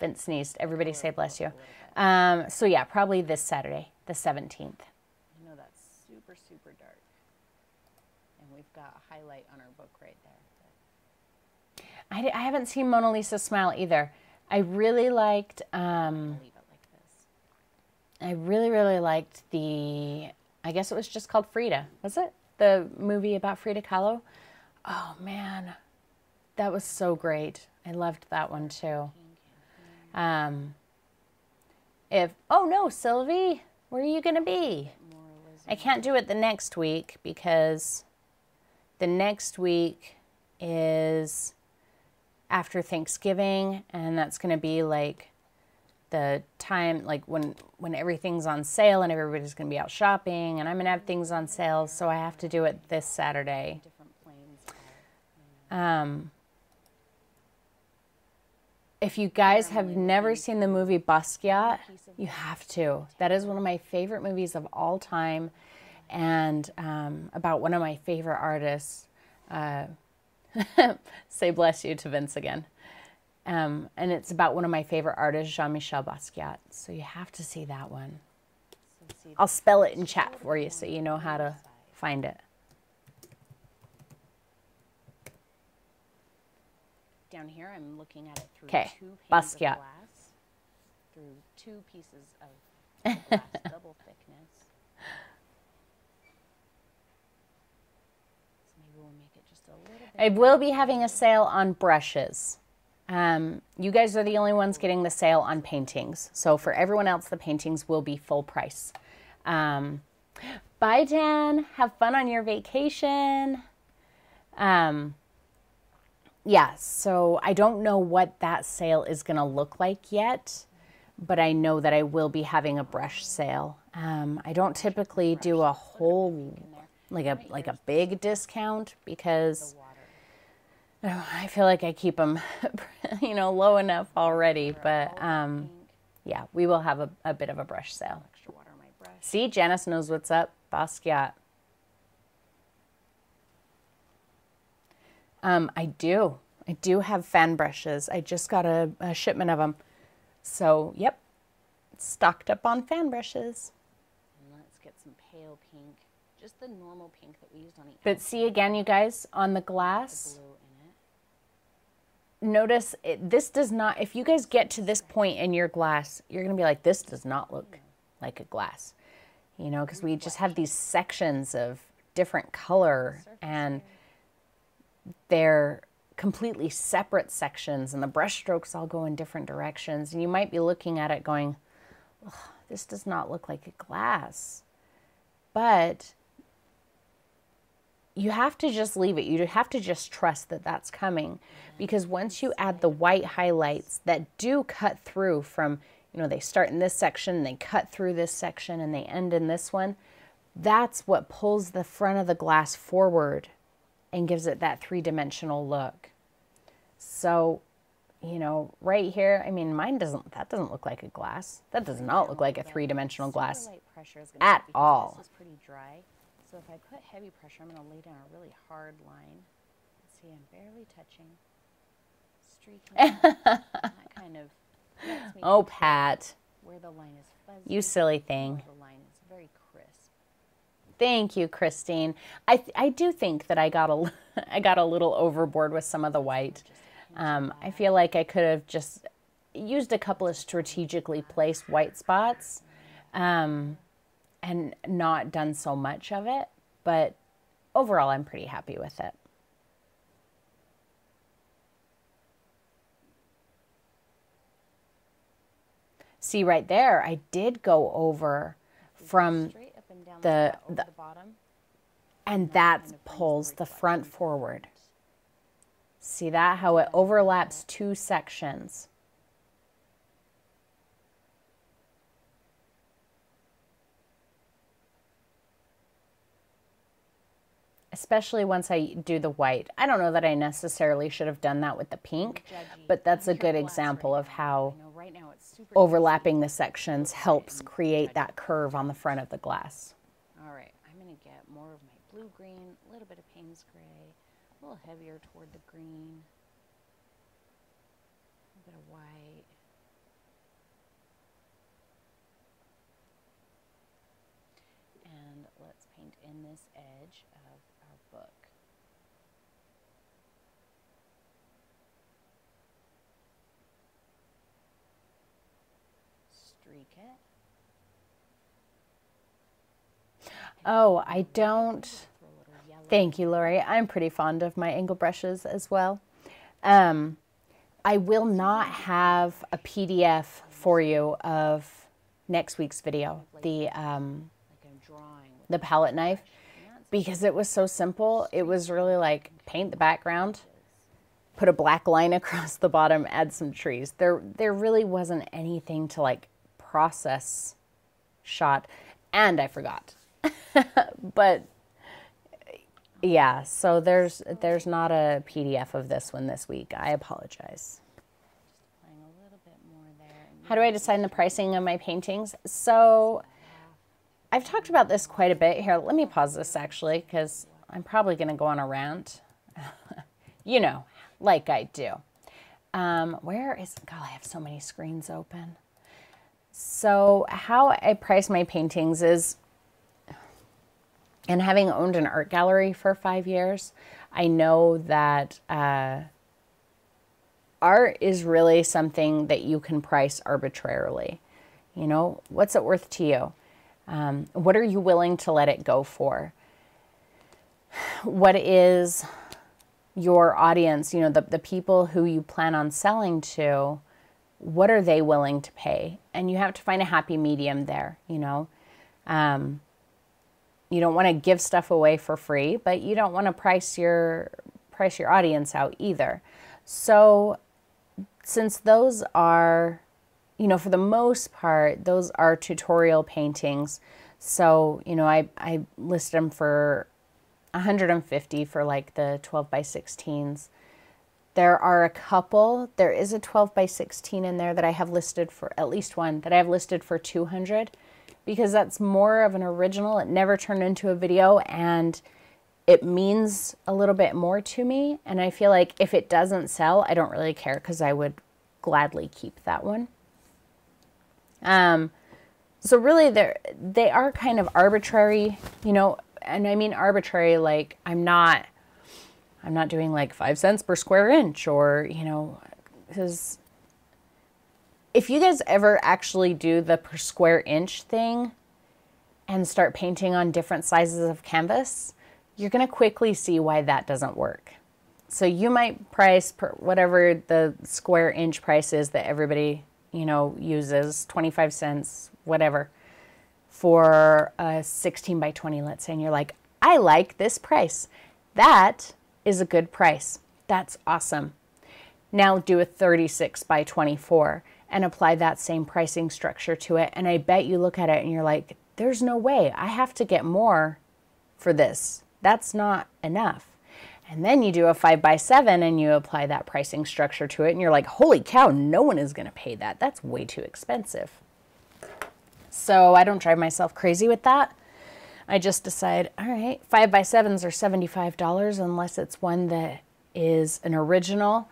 Vince sneezed. Everybody say bless you. So yeah, probably this Saturday, the 17th. I know that's super, super dark. And we've got a highlight on our book right there. I haven't seen Mona Lisa Smile either. I really liked, Leave it like this. I really liked I guess it was just called Frida. Was it? The movie about Frida Kahlo? Oh man, that was so great. I loved that one too. Oh no, Sylvie, where are you going to be? I can't do it the next week because the next week is after Thanksgiving, and that's going to be like the time, like when everything's on sale and everybody's going to be out shopping, and I'm going to have things on sale, so I have to do it this Saturday. If you guys have never seen the movie Basquiat, you have to. That is one of my favorite movies of all time, and about one of my favorite artists. Say bless you to Vince again. And it's about one of my favorite artists, Jean-Michel Basquiat. So you have to see that one. I'll spell it in chat for you so you know how to find it. Down here, I'm looking at it through 2 panes of Basquiat. glass, through 2 pieces of glass, double thickness. So maybe we'll make it just a little bit. I will be having a sale on brushes. You guys are the only ones getting the sale on paintings. So for everyone else, the paintings will be full price. Bye, Dan. Have fun on your vacation. Yeah, so I don't know what that sale is going to look like yet, but I know that I will be having a brush sale. I don't typically do a whole, like a big discount because I feel like I keep them, low enough already. But yeah, we will have a bit of a brush sale. See, Janice knows what's up. Basquiat. I do have fan brushes. I just got a shipment of them. So, yep, stocked up on fan brushes. And let's get some pale pink, just the normal pink that we used on each. But see again, you guys, on the glass, notice this does not, if you guys get to this point in your glass, you're going to be like, this does not look like a glass. Because we just have these sections of different color, and they're completely separate sections, and the brush strokes all go in different directions, and you might be looking at it going, this does not look like a glass. But you have to just leave it. You have to just trust that that's coming, because once you add the white highlights that do cut through from, they start in this section, they cut through this section, and they end in this one, that's what pulls the front of the glass forward and gives it that 3-dimensional look. So, right here, I mean, that doesn't look like a glass. That does not look like a 3-dimensional glass at all. This is pretty dry. So if I put heavy pressure, I'm going to lay down a really hard line. See, I'm barely touching. Streaking. That kind of lets me Oh, Pat. where the line is fuzzy. You silly thing. The line is very crisp. Thank you, Christine. I do think that I got a little overboard with some of the white. I feel like I could have just used a couple of strategically placed white spots and not done so much of it. But overall, I'm pretty happy with it. See right there, I did go over from Straight up and down the over the bottom. and that kind of brings pulls the front reflection forward. See that? How it overlaps two sections. Especially once I do the white. I don't know that I necessarily should have done that with the pink, but that's a good example of how Right now it's super overlapping the sections helps create that curve on the front of the glass. All right, I'm going to get more of my blue-green, a little bit of Payne's gray, a little heavier toward the green, a little bit of white. And let's paint in this edge of our book. Streak it. Oh, I don't. Thank you, Lori. I'm pretty fond of my angle brushes as well. I will not have a PDF for you of next week's video, the palette knife, because it was so simple. It was really like paint the background, put a black line across the bottom, add some trees. There really wasn't anything to like process shot, and I forgot. But yeah, so there's not a PDF of this one this week. I apologize. Applying a little bit more there. How do I decide the pricing of my paintings? So I've talked about this quite a bit. Here, let me pause this actually, because I'm probably going to go on a rant. You know, like I do. Where is, God, I have so many screens open. So how I price my paintings is, and having owned an art gallery for 5 years, I know that art is really something that you can price arbitrarily. You know, what's it worth to you? What are you willing to let it go for? What is your audience, you know, the people who you plan on selling to, what are they willing to pay? And you have to find a happy medium there, you know. You don't want to give stuff away for free, but you don't want to price your audience out either. So since those are, you know, for the most part, those are tutorial paintings. So, you know, I list them for $150 for like the 12 by 16s. There are a couple, there is a 12 by 16 in there that I have listed for, at least one, that I have listed for $200, because that's more of an original. It never turned into a video, and it means a little bit more to me. And I feel like if it doesn't sell, I don't really care, because I would gladly keep that one. So really they are kind of arbitrary, you know, and I mean arbitrary, like I'm not doing like 5 cents per square inch, or, you know, because if you guys ever actually do the per square inch thing and start painting on different sizes of canvas, you're going to quickly see why that doesn't work. So you might price per whatever the square inch price is that everybody, you know, uses, 25 cents, whatever, for a 16 by 20, let's say, and you're like, I like this price. That is a good price. That's awesome. Now do a 36 by 24 and apply that same pricing structure to it. And I bet you look at it and you're like, there's no way. I have to get more for this. That's not enough. And then you do a 5 by 7 and you apply that pricing structure to it, and you're like, holy cow, no one is going to pay that. That's way too expensive. So I don't drive myself crazy with that. I just decide, all right, 5 by 7s are $75 unless it's one that is an original.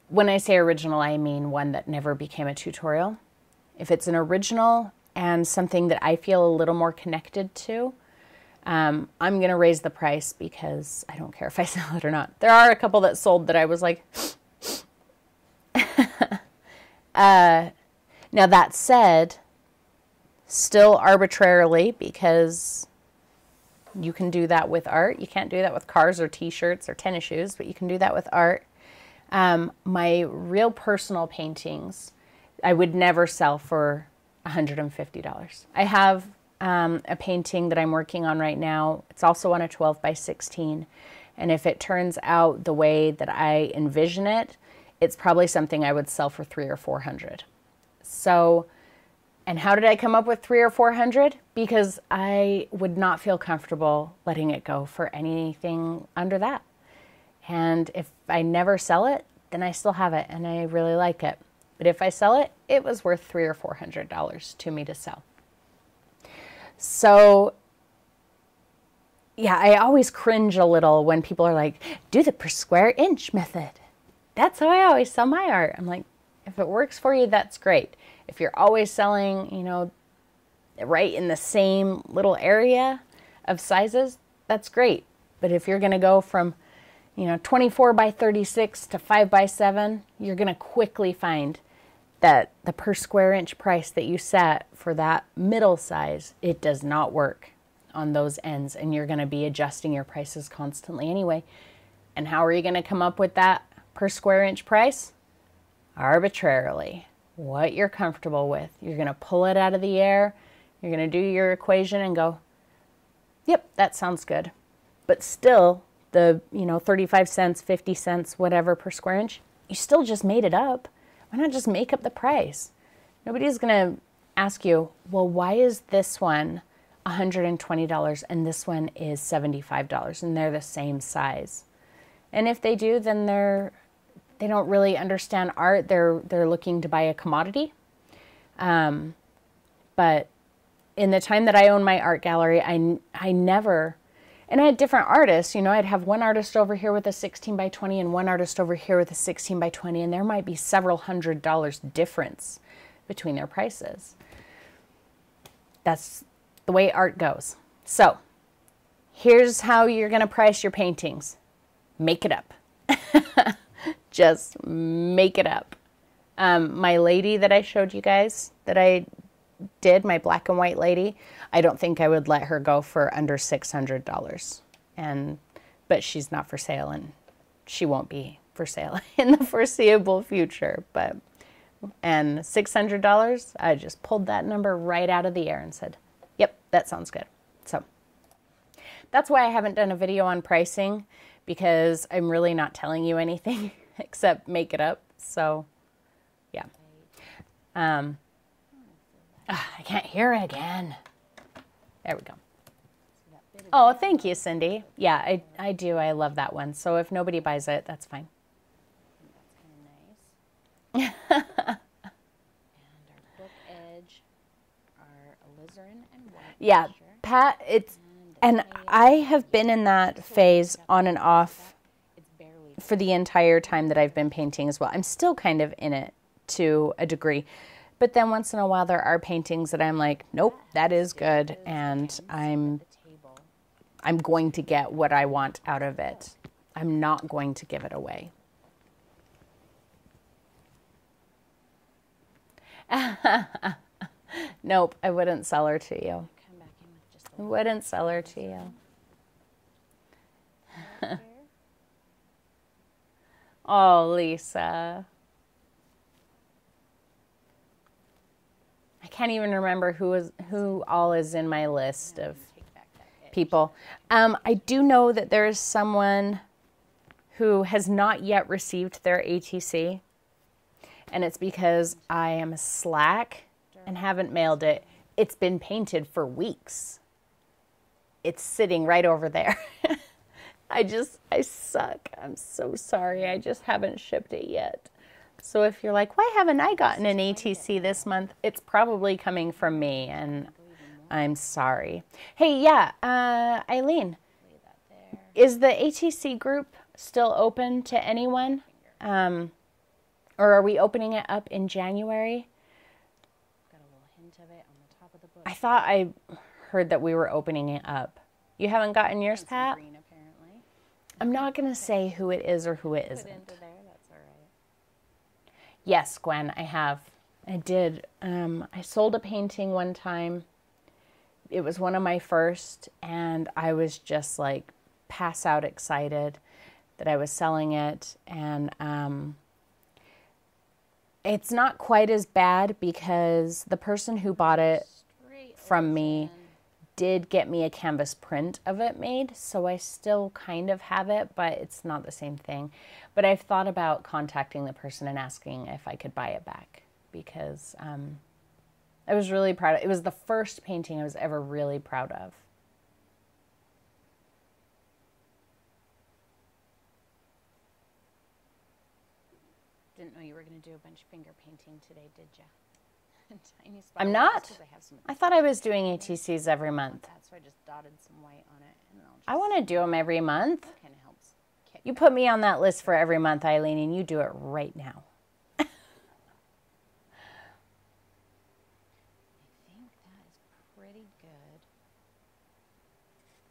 When I say original, I mean one that never became a tutorial. If it's an original and something that I feel a little more connected to, I'm going to raise the price, because I don't care if I sell it or not. There are a couple that sold that I was like, now that said, still arbitrarily, because you can do that with art. You can't do that with cars or t-shirts or tennis shoes, but you can do that with art. My real personal paintings, I would never sell for $150. I have a painting that I'm working on right now. It's also on a 12 by 16. And if it turns out the way that I envision it, it's probably something I would sell for $300 or $400. So, and how did I come up with $300 or $400? Because I would not feel comfortable letting it go for anything under that. And if I never sell it, then I still have it and I really like it. But if I sell it, it was worth $300 or $400 to me to sell. So yeah, I always cringe a little when people are like, do the per square inch method. That's how I always sell my art. I'm like, if it works for you, that's great. If you're always selling, you know, right in the same little area of sizes, that's great. But if you're going to go from, you know, 24 by 36 to 5 by 7, you're going to quickly find that the per square inch price that you set for that middle size, it does not work on those ends, and you're going to be adjusting your prices constantly anyway. And how are you going to come up with that per square inch price? Arbitrarily. What you're comfortable with. You're going to pull it out of the air. You're going to do your equation and go, yep, that sounds good. But still, the, you know, 35 cents, 50 cents, whatever per square inch, you still just made it up. Why not just make up the price? Nobody's going to ask you, well, why is this one $120 and this one is $75 and they're the same size? And if they do, then they don't really understand art. They're looking to buy a commodity. But in the time that I owned my art gallery, I never, and I had different artists, you know, I'd have one artist over here with a 16 by 20 and one artist over here with a 16 by 20, and there might be several $100 difference between their prices. That's the way art goes. So here's how you're going to price your paintings. Make it up. Just make it up. My lady that I showed you guys that I did, my black and white lady, I don't think I would let her go for under $600. But she's not for sale, and she won't be for sale in the foreseeable future. And $600, I just pulled that number right out of the air and said, yep, that sounds good. So that's why I haven't done a video on pricing, because I'm really not telling you anything except make it up. So yeah. I can't hear it again. There we go. Oh, thank you, Cindy. Yeah, I do. I love that one. So if nobody buys it, that's fine. That's kind of nice. And our book edge, our alizarin and white. Yeah, Pat, and I have been in that phase on and off for the entire time that I've been painting as well. I'm still kind of in it to a degree. But then once in a while there are paintings that I'm like, nope, that is good, and I'm going to get what I want out of it. I'm not going to give it away. Nope, I wouldn't sell her to you. I wouldn't sell her to you. Oh, Lisa. I can't even remember who all is in my list of people. I do know that there is someone who has not yet received their ATC, and it's because I am slack and haven't mailed it. It's been painted for weeks. It's sitting right over there. I suck. I'm so sorry. I just haven't shipped it yet. So if you're like, why haven't I gotten an ATC this month? It's probably coming from me, and I'm sorry. Hey, yeah, Eileen, is the ATC group still open to anyone? Or are we opening it up in January? Got a little hint of it on the top of the book. I thought I heard that we were opening it up. You haven't gotten yours, Pat? Green, apparently. I'm not going to say who it is or who it isn't. Put into there, that's all right. Yes, Gwen, I have. I did. I sold a painting one time. It was one of my first, and I was just like pass out excited that I was selling it. And It's not quite as bad because the person who bought it Straight from me ocean. did get me a canvas print of it made, so I still kind of have it, but it's not the same thing. But I've thought about contacting the person and asking if I could buy it back because I was really proud. It was the first painting I was ever really proud of. Didn't know you were going to do a bunch of finger painting today, did you? Tiny spot I'm of not. just 'cause I have some I thought I was doing ATCs every month. that, so I just dotted some white on it, and I'll just, I want to do them every month. kind of helps kick. You put me on that list for every month, Eileen, and you do it right now. I think that is pretty good.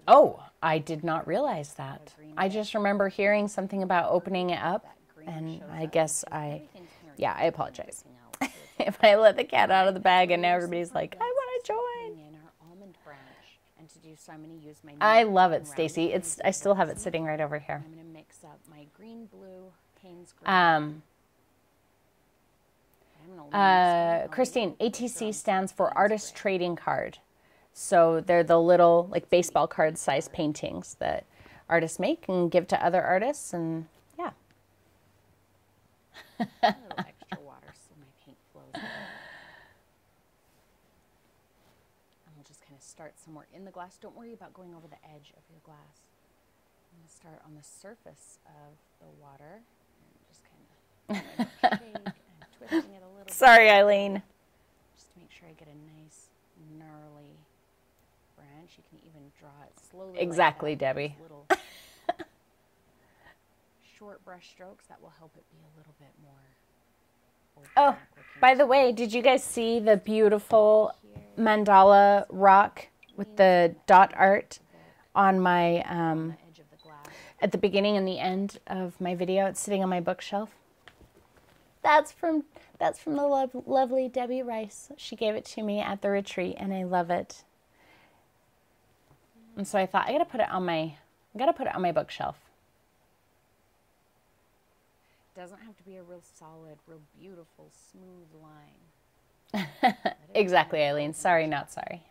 Oh, I did not realize that. green I just remember hearing something about opening it up, That green and shows I up guess because I, everything's here yeah, I and apologize. everything else, so it's If I let the cat out of the bag and now We're everybody's super like, I blessed want to to join. bring in our almond branch, and to do so, I'm going to use my. I new love it, round Stacy. Payne's I still have it resin. sitting right over here. I'm going to mix up my green, blue, Payne's green. I'm gonna leave this one. I'll Christine, make a picture ATC on stands for Payne's Artist gray. Trading Card. So they're the little like baseball card size paintings that artists make and give to other artists, and yeah. A little extra water so my paint flows better. And we'll just kind of start somewhere in the glass. Don't worry about going over the edge of your glass. I'm going to start on the surface of the water and just kind of shake and twisting it a little Sorry, bit. Eileen. Just to make sure I get a nice gnarly branch. You can even draw it slowly. Exactly, like that, Debbie. with little short brush strokes. That will help it be a little bit more Oh, organic looking. by the way, did you guys see the beautiful mandala rock with the dot art on my On the edge of the glass. at the beginning and the end of my video? It's sitting on my bookshelf. That's from the lovely Debbie Rice. She gave it to me at the retreat, and I love it. And so I thought I gotta put it on my bookshelf. Doesn't have to be a real solid, real beautiful, smooth line. Exactly, Eileen. Sorry, not sorry.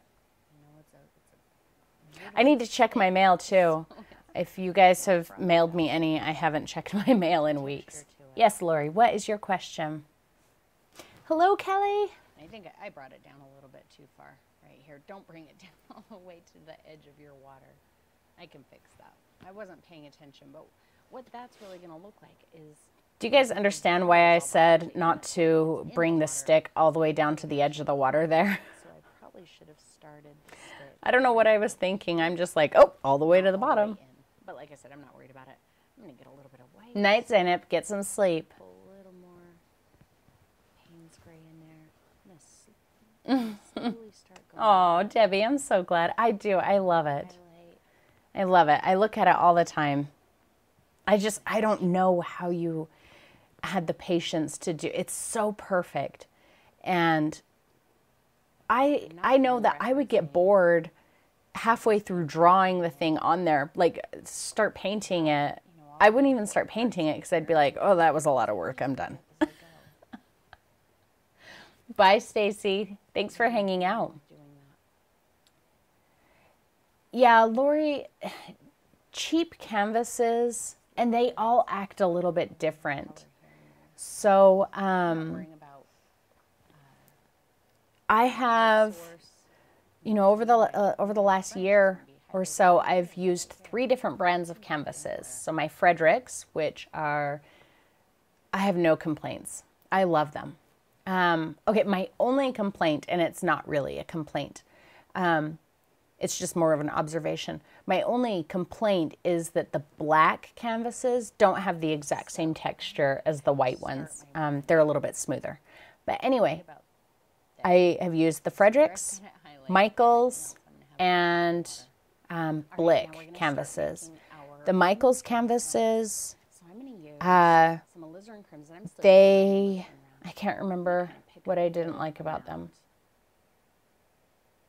You know, it's a I need to check my mail too. If you guys have mailed me any, I haven't checked my mail in weeks. texture to it. Yes, Lori, what is your question? Hello, Kelly. I think I brought it down a little bit too far right here. Don't bring it down all the way to the edge of your water. I can fix that. I wasn't paying attention, but what that's really going to look like is Do you guys understand why I said not to bring the stick all the way down to the edge of the water there? so I probably should have started the stick I don't know what I was thinking. I'm just like, oh, all the way to the all bottom. way in. But like I said, I'm not worried about it. I'm going to get a little bit of white. Night, Zainab, get some sleep. Put a little more Payne's gray in there. I'm going to slowly start going. Oh, Debbie, I'm so glad. I do. I love it. Highlight. I love it. I look at it all the time. I don't know how you had the patience to do. It's so perfect. And I know that I would get bored halfway through drawing the thing on there, like start painting it. I wouldn't even start painting it because I'd be like, oh, that was a lot of work. I'm done. As I go. Bye, Stacy. Thanks for hanging out. Doing that. Yeah, Lori, cheap canvases, and they all act a little bit different. So Worrying about I have, source. you know, over the last year or so, I've used 3 different brands of canvases. So my Fredericks, which are, I have no complaints. I love them. Okay, my only complaint, and it's not really a complaint, it's just more of an observation. My only complaint is that the black canvases don't have the exact same texture as the white ones. They're a little bit smoother. But anyway, I have used the Fredericks, Michaels, and Blick canvases. The Michaels canvases, So I'm going to use some alizarin crimson. I'm still I can't remember what I didn't like about them.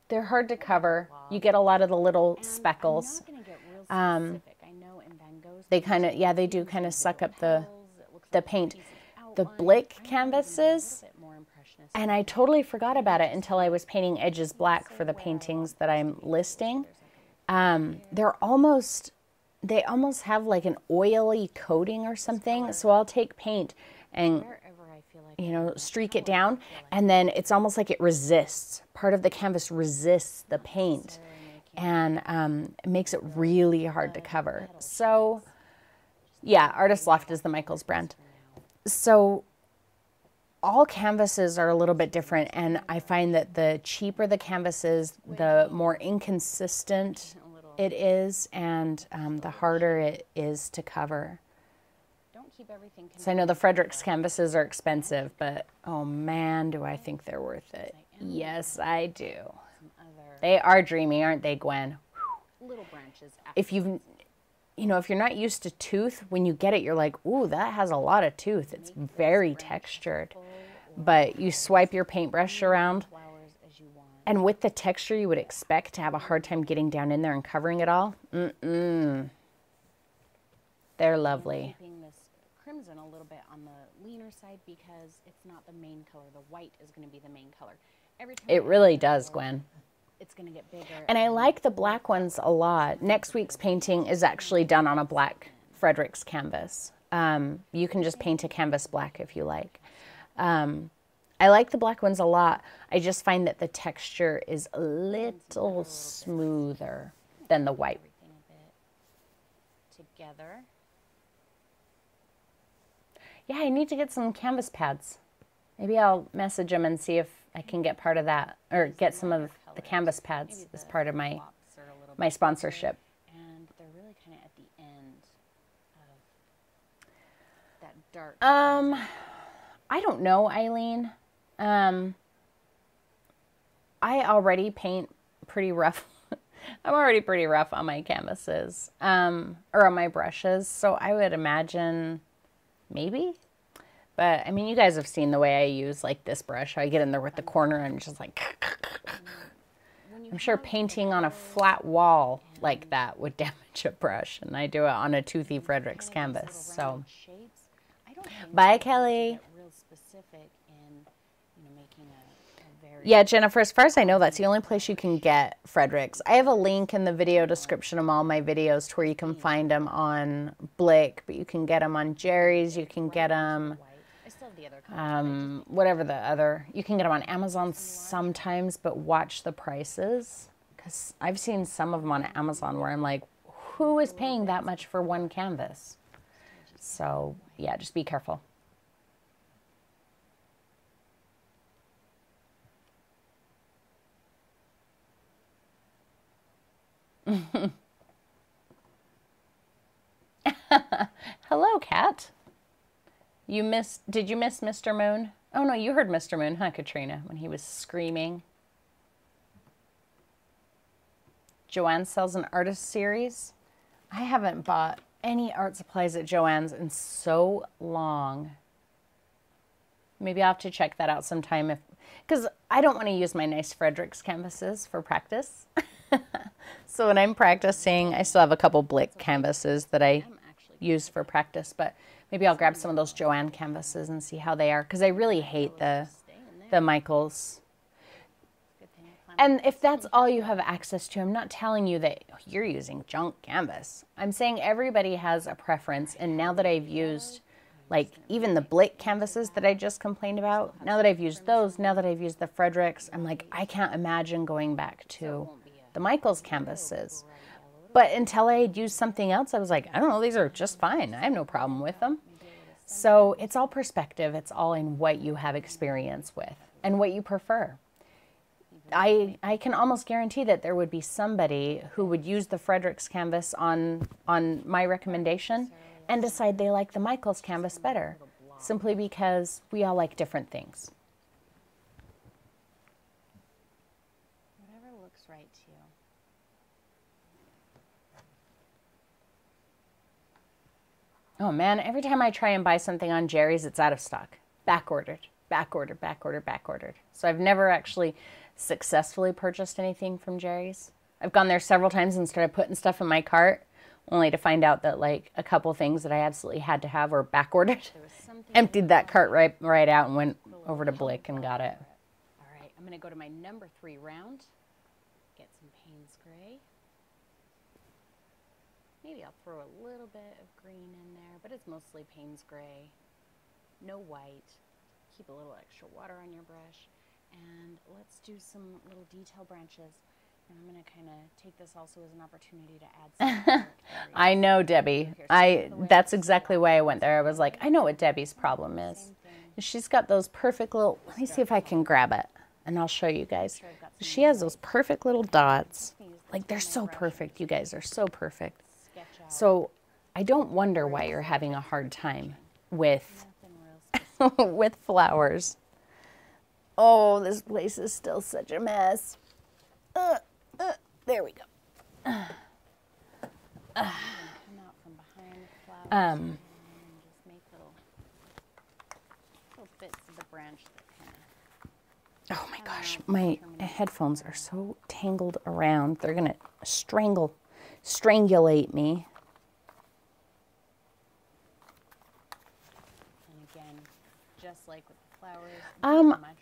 They're hard to cover. You get a lot of the little speckles. I'm not going to get real specific. I know in Van Gogh's They kind of, yeah, they do kind of suck up the paint. the Blick canvases, and I totally forgot about it until I was painting edges black for the paintings that I'm listing. They almost have like an oily coating or something. So I'll take paint and, you know, streak it down, and then it's almost like it resists. Part of the canvas resists the paint, and it makes it really hard to cover. So yeah, Artist Loft is the Michaels brand. So all canvases are a little bit different, and I find that the cheaper the canvas is, the more inconsistent it is, and the harder it is to cover. So I know the Fredericks canvases are expensive, but oh man, do I think they're worth it. Yes, I do. They are dreamy, aren't they, Gwen? Little branches. If you've, you know, if you're not used to tooth, when you get it, you're like, ooh, that has a lot of tooth. It's very textured. But you swipe your paintbrush around, and with the texture, you would expect to have a hard time getting down in there and covering it all. They're lovely. Keeping this crimson a little bit on the leaner side because it's not the main color. The white is going to be the main color. Every time it really does, Gwen. It's going to get bigger. And I like the black ones a lot. Next week's painting is actually done on a black Fredericks canvas. You can just paint a canvas black if you like. I like the black ones a lot. I just find that the texture is a little smoother than the white. Together. Yeah, I need to get some canvas pads. Maybe I'll message them and see if I can get part of that, or get some of the canvas pads as part of my sponsorship. And they're really kind of at the end of that dark. I don't know, Eileen. I already paint pretty rough. I'm already pretty rough on my canvases, or on my brushes. So I would imagine maybe. But I mean, you guys have seen the way I use like this brush. I get in there with the corner and just like, I'm sure painting on a flat wall like that would damage a brush. And I do it on a toothy Fredericks canvas. So bye, Kelly. Yeah, Jennifer, as far as I know, that's the only place you can get Fredericks. I have a link in the video description of all my videos to where you can find them on Blick, but you can get them on Jerry's, you can get them, whatever the other, you can get them on Amazon sometimes, but watch the prices, because I've seen some of them on Amazon where I'm like, who is paying that much for one canvas? So, yeah, just be careful. Hello, Kat. Did you miss Mr. Moon? Oh no, you heard Mr. Moon, huh, Katrina, when he was screaming. Joanne sells an artist series. I haven't bought any art supplies at Joann's in so long. Maybe I'll have to check that out sometime, because I don't want to use my nice Fredericks canvases for practice. So when I'm practicing, I still have a couple Blick canvases that I use for practice, but maybe I'll grab some of those Joanne canvases and see how they are, because I really hate the Michaels. And if that's all you have access to, I'm not telling you that you're using junk canvas. I'm saying everybody has a preference, and now that I've used, like, even the Blick canvases that I just complained about, now that I've used those, now that I've used the Fredericks, I'm like, I can't imagine going back to the Michaels canvases. But until I had used something else, I was like, I don't know, these are just fine. I have no problem with them. So it's all perspective. It's all in what you have experience with and what you prefer. I can almost guarantee that there would be somebody who would use the Fredericks canvas on my recommendation and decide they like the Michaels canvas better, simply because we all like different things. Whatever looks right to you. Oh man, every time I try and buy something on Jerry's, it's out of stock. Back ordered, back ordered, back ordered, back ordered. So I've never actually successfully purchased anything from Jerry's. I've gone there several times and started putting stuff in my cart, only to find out that like a couple things that I absolutely had to have were back ordered. emptied that cart right out and went over to Blick and got it. All right, I'm going to go to my number 3 round. Get some Payne's Gray. Maybe I'll throw a little bit of green in there, but it's mostly Payne's Gray. No white. Keep a little extra water on your brush. And let's do some little detail branches. And I'm going to kind of take this also as an opportunity to add some I know, Debbie. That's exactly why I went there. I was like, I know what Debbie's problem is. She's got those perfect little, let me see if I can grab it and I'll show you guys. She has those perfect little dots. Like, they're so perfect, you guys. They're so perfect. So I don't wonder why you're having a hard time with with flowers. Oh, this place is still such a mess. There we go. Come out from behind the flowers and just make little bits of the branch that kind of. Oh my gosh, my headphones are so tangled around. They're gonna strangulate me. And again, just like with the flowers.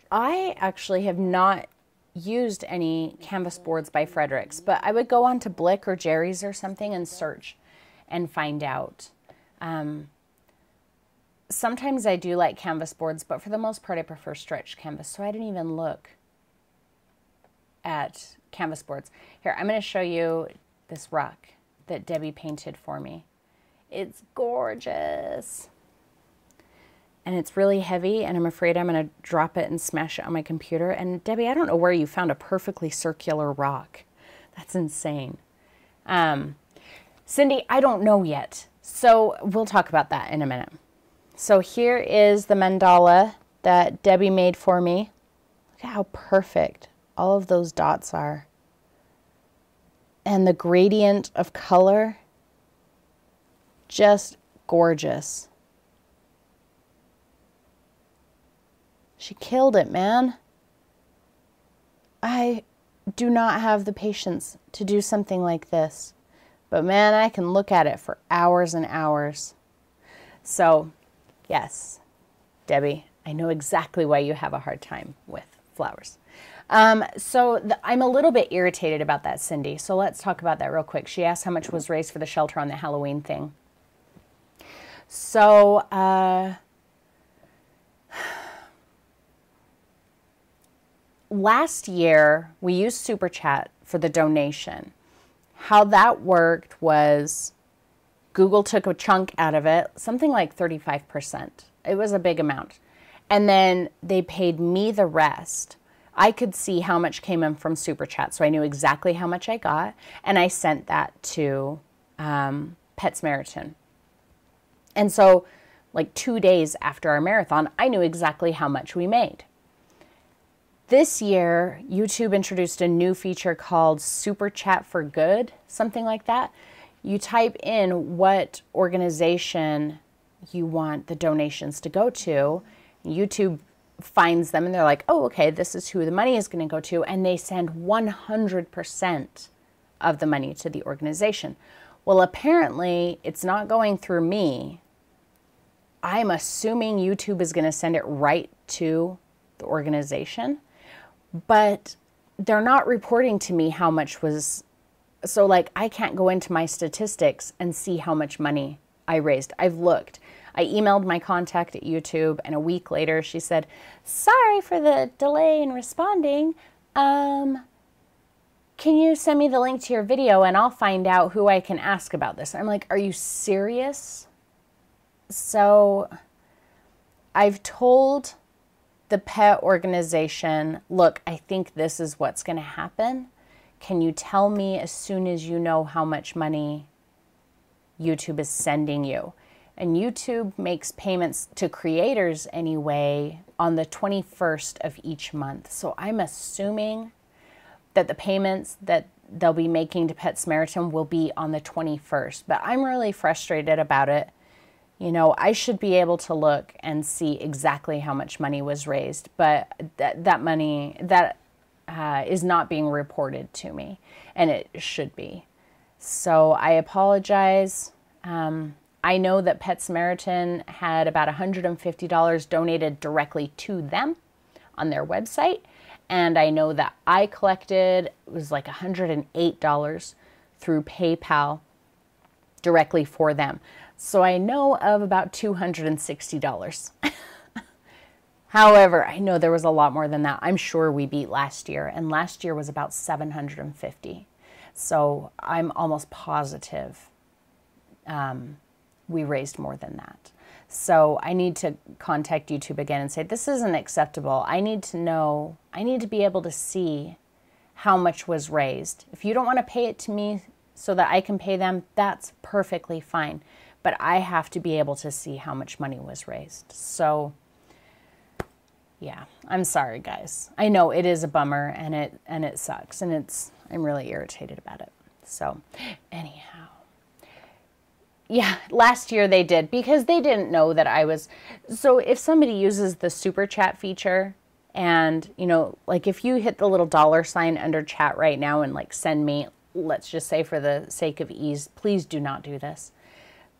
I actually have not used any canvas boards by Fredericks, but I would go on to Blick or Jerry's or something and search and find out. Sometimes I do like canvas boards, but for the most part I prefer stretched canvas, so I didn't even look at canvas boards. Here, I'm going to show you this rock that Debbie painted for me. It's gorgeous. And it's really heavy, and I'm afraid I'm going to drop it and smash it on my computer. And Debbie, I don't know where you found a perfectly circular rock. That's insane. Cindy, I don't know yet. So we'll talk about that in a minute. So here is the mandala that Debbie made for me. Look at how perfect all of those dots are. And the gradient of color, just gorgeous. She killed it, man. I do not have the patience to do something like this. But man, I can look at it for hours and hours. So, yes, Debbie, I know exactly why you have a hard time with flowers. I'm a little bit irritated about that, Cindy. So let's talk about that real quick. She asked how much was raised for the shelter on the Halloween thing. So, last year, we used Super Chat for the donation. How that worked was Google took a chunk out of it, something like 35%. It was a big amount. And then they paid me the rest. I could see how much came in from Super Chat, so I knew exactly how much I got, and I sent that to Pet Samaritan. And so, like 2 days after our marathon, I knew exactly how much we made. This year, YouTube introduced a new feature called Super Chat for Good, something like that. You type in what organization you want the donations to go to. YouTube finds them and they're like, oh, okay, this is who the money is going to go to. And they send 100% of the money to the organization. Well, apparently it's not going through me. I'm assuming YouTube is going to send it right to the organization. But they're not reporting to me how much was, so like I can't go into my statistics and see how much money I raised. I've looked. I emailed my contact at YouTube, and a week later she said, sorry for the delay in responding. Can you send me the link to your video and I'll find out who I can ask about this? I'm like, are you serious? So I've told the pet organization, look, I think this is what's going to happen. Can you tell me as soon as you know how much money YouTube is sending you? And YouTube makes payments to creators anyway on the 21st of each month. So I'm assuming that the payments that they'll be making to Pet Samaritan will be on the 21st. But I'm really frustrated about it. You know, I should be able to look and see exactly how much money was raised, but that money, is not being reported to me, and it should be. So I apologize. I know that Pet Samaritan had about $150 donated directly to them on their website. And I know that I collected, it was like $108 through PayPal directly for them. So I know of about $260. However, I know there was a lot more than that. I'm sure we beat last year, and last year was about 750. So I'm almost positive we raised more than that. So I need to contact YouTube again and say, this isn't acceptable. I need to know, I need to be able to see how much was raised. If you don't want to pay it to me so that I can pay them, that's perfectly fine. But I have to be able to see how much money was raised. So yeah, I'm sorry, guys. I know it is a bummer, and it sucks, and I'm really irritated about it. So anyhow, yeah, last year they did, because they didn't know that I was. So if somebody uses the super chat feature, and you know, like if you hit the little $ under chat right now and like send me, let's just say for the sake of ease, please do not do this.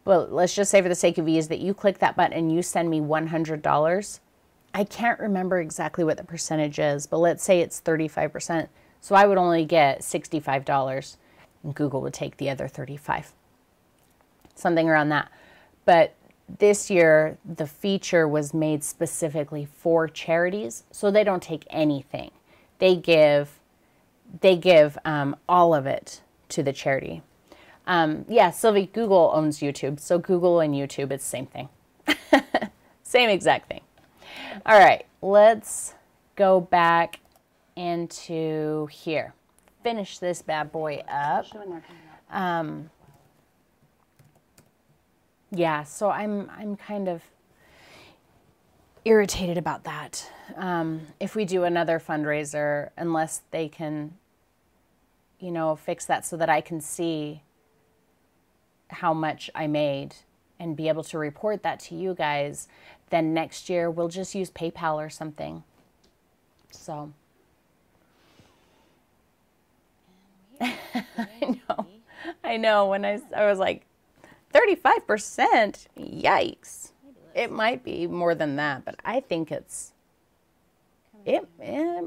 But let's just say for the sake of ease that you click that button and you send me $100. I can't remember exactly what the percentage is, but let's say it's 35%. So I would only get $65, and Google would take the other 35, something around that. But this year, the feature was made specifically for charities, so they don't take anything. They give all of it to the charity. Yeah, Sylvie, Google owns YouTube, so Google and YouTube, it's the same thing. Same exact thing. All right, let's go back into here. Finish this bad boy up. Yeah, so I'm kind of irritated about that. If we do another fundraiser, unless they can, you know, fix that so that I can see how much I made and be able to report that to you guys, then next year we'll just use PayPal or something. So I know when I was like 35%, yikes. It might be more than that, but I think it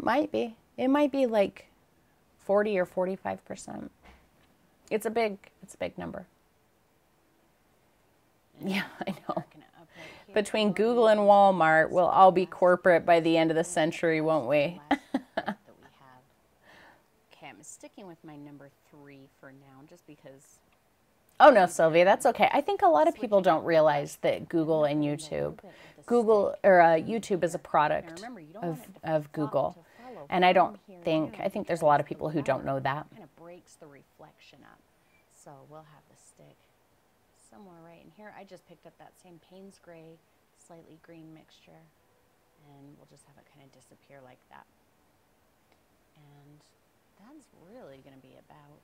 might be like 40 or 45%. It's a big number. Yeah, I know. Between Google and Walmart, we'll all be corporate by the end of the century, won't we? Okay, I'm sticking with my number 3 for now, just because. Oh no, Sylvia, that's okay. I think a lot of people don't realize that Google and YouTube, YouTube is a product of Google, and I think there's a lot of people who don't know that. Kind of breaks the reflection up, so we'll have the stick somewhere right in here. I just picked up that same Payne's Gray, slightly green mixture, and we'll just have it kind of disappear like that. And that's really going to be about.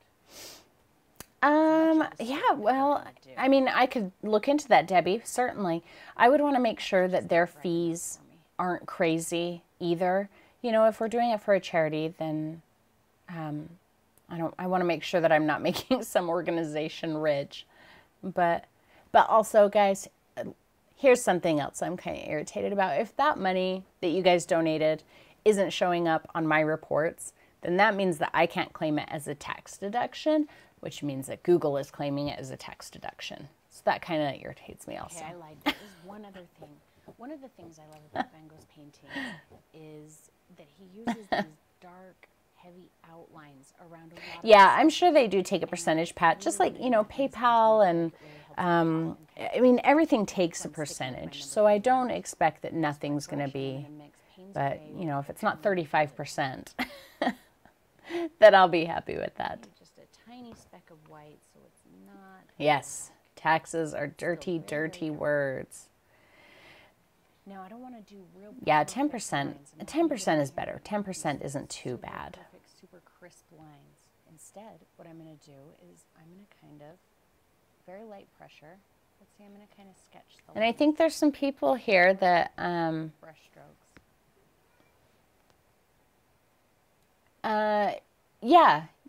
Yeah, well, I mean, I could look into that, Debbie, certainly. I would want to make sure that their fees aren't crazy either. You know, if we're doing it for a charity, then I want to make sure that I'm not making some organization rich. But also, guys, here's something else I'm kind of irritated about. If that money that you guys donated isn't showing up on my reports, then that means that I can't claim it as a tax deduction, which means that Google is claiming it as a tax deduction. So that kind of irritates me also. Okay, I lied. There's one other thing. One of the things I love about Van Gogh's painting is that he uses these dark, heavy outlines around a lot of I'm sure they do take a percentage, Pat, just like, you know, PayPal and, I mean, everything takes a percentage. So I don't expect that nothing's going to be, but, you know, if it's not 35%, then I'll be happy with that. Just a tiny speck of white, so it's not. Yes, taxes are dirty, dirty words. No, I don't want to do real. Yeah, 10%. 10% is better. 10% isn't too bad. Perfect, super crisp lines. Instead, what I'm going to do is I'm going to kind of very light pressure. Let's see, I'm going to kind of sketch the. And I think there's some people here that brush strokes.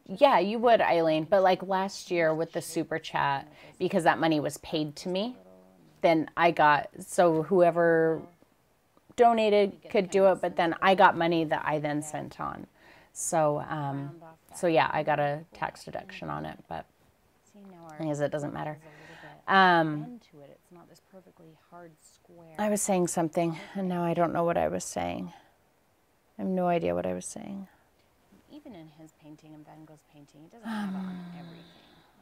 Yeah, you would, Eileen. But like last year with the super chat, because that money was paid to me, then I got, so whoever donated could do it, but then I got money that I then sent on. So, so yeah, I got a tax deduction on it, but I guess it doesn't matter. Into it. It's not this perfectly hard square. I was saying something, and now I don't know what I was saying. I have no idea what I was saying. Even in his painting and Van Gogh's painting, he doesn't have it on everything.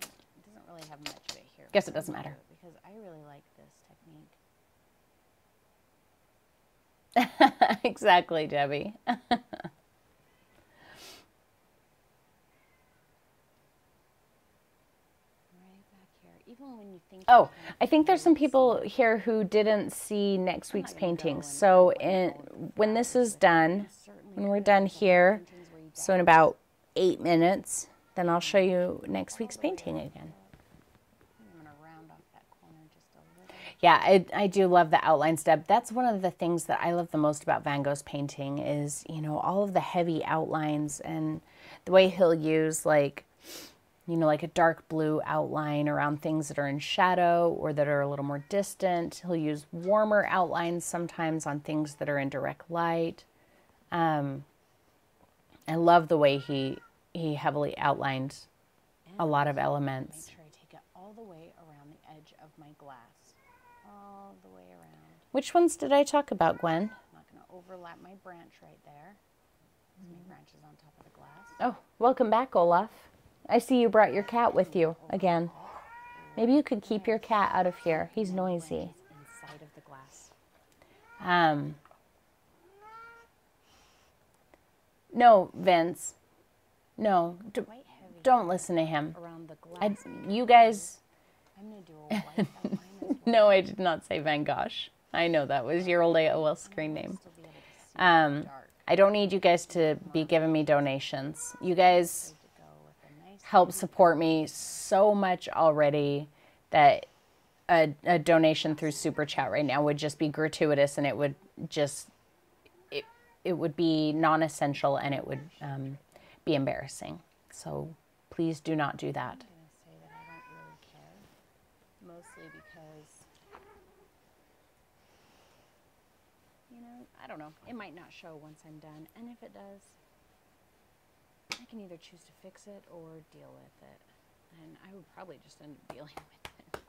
It doesn't really have much of it here. Guess it doesn't matter. Because I really like this technique. Exactly, Debbie. Right back here. Even when you think. Oh, I think there's some people here who didn't see next week's painting. So when this is done, when we're done here, so in about 8 minutes, then I'll show you next week's painting again. I'm going to round off that corner just a little. Yeah, I do love the outlines, Deb. That's one of the things that I love the most about Van Gogh's painting is, you know, all of the heavy outlines and the way he'll use like, you know, like a dark blue outline around things that are in shadow or that are a little more distant. He'll use warmer outlines sometimes on things that are in direct light. I love the way he heavily outlined a lot of elements. Make sure I take it all the way around the edge of my glass. All the way around. Which ones did I talk about, Gwen? I'm not going to overlap my branch right there. My branch is on top of the glass. Oh, welcome back, Olaf. I see you brought your cat with you again. Maybe you could keep your cat out of here. He's noisy. Inside of the glass. No, Vince. No, Quite heavy don't listen to him. around the glass. You guys... I'm going to do a white outline as well. No, I did not say Van Gogh. I know that was your old AOL screen name. Still be able to see the dark. I don't need you guys to be giving me donations. You guys To go with a nice help support me so much already that a donation through Super Chat right now would just be gratuitous, and it would just... It would be non-essential, and it would be embarrassing. So please do not do that. I'm going to say that I don't really care. Mostly because, you know, I don't know. It might not show once I'm done. And if it does, I can either choose to fix it or deal with it. And I would probably just end up dealing with it.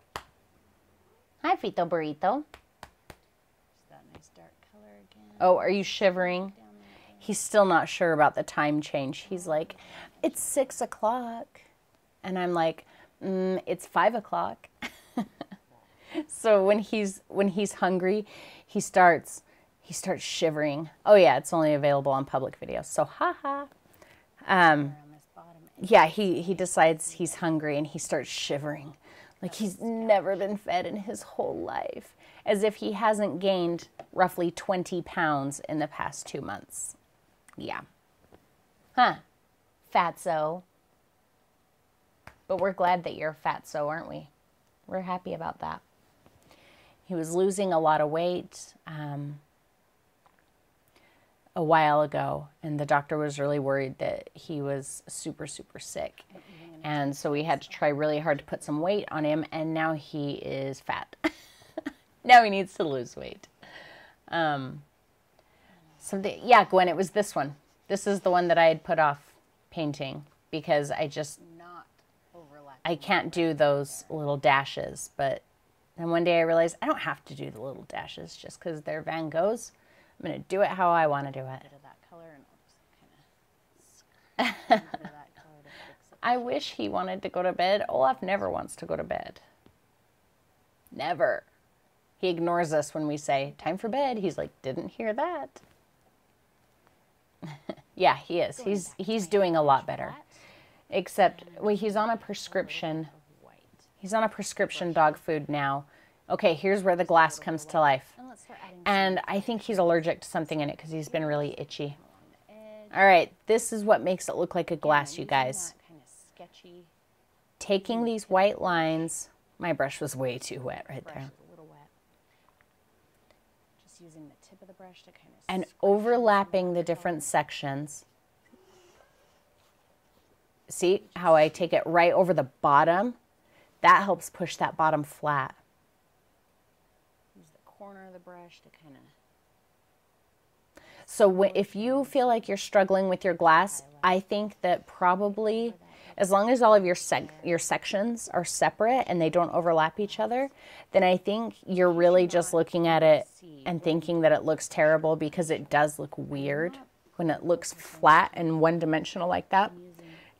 Hi, Fito Burrito. Just that nice dark color again. Oh, are you shivering? Down there. He's still not sure about the time change. He's like, it's 6 o'clock. And I'm like, it's 5 o'clock. So when he's hungry, he starts shivering. Oh yeah, it's only available on public videos. So haha. Around this bottom edge. Yeah, he decides he's hungry and he starts shivering. Like he's never been fed in his whole life. As if he hasn't gained roughly 20 pounds in the past 2 months. Yeah. Huh. Fatso. But we're glad that you're fatso, aren't we? We're happy about that. He was losing a lot of weight a while ago, and the doctor was really worried that he was super, super sick. And so we had to try really hard to put some weight on him, and now he is fat. Now he needs to lose weight. Yeah, Gwen, it was this one. This is the one that I had put off painting because Not overlapping. I can't do those little dashes. But then one day I realized I don't have to do the little dashes just because they're Van Goghs. I'm going to do it how I want to do it. Bit of that color and I'll just kind of that color to fix it. I wish he wanted to go to bed. Olaf never wants to go to bed. Never. He ignores us when we say, time for bed. He's like, didn't hear that. Yeah, he is. He's doing a lot better. Except, well, he's on a prescription. He's on a prescription dog food now. Okay, here's where the glass comes to life. And let's start adding And I think he's allergic to something in it because he's been really itchy. All right, this is what makes it look like a glass, you guys. kind of sketchy Taking these white lines. My brush was way too wet right brush there. is a little wet. Just using the tip of the brush to kind of And overlapping the different sections. See how I take it right over the bottom? That helps push that bottom flat. Use the corner of the brush to kind of... So if you feel like you're struggling with your glass, I think that probably, as long as all of your sections are separate and they don't overlap each other, then I think you're really just looking at it and thinking that it looks terrible, because it does look weird when it looks flat and one-dimensional like that.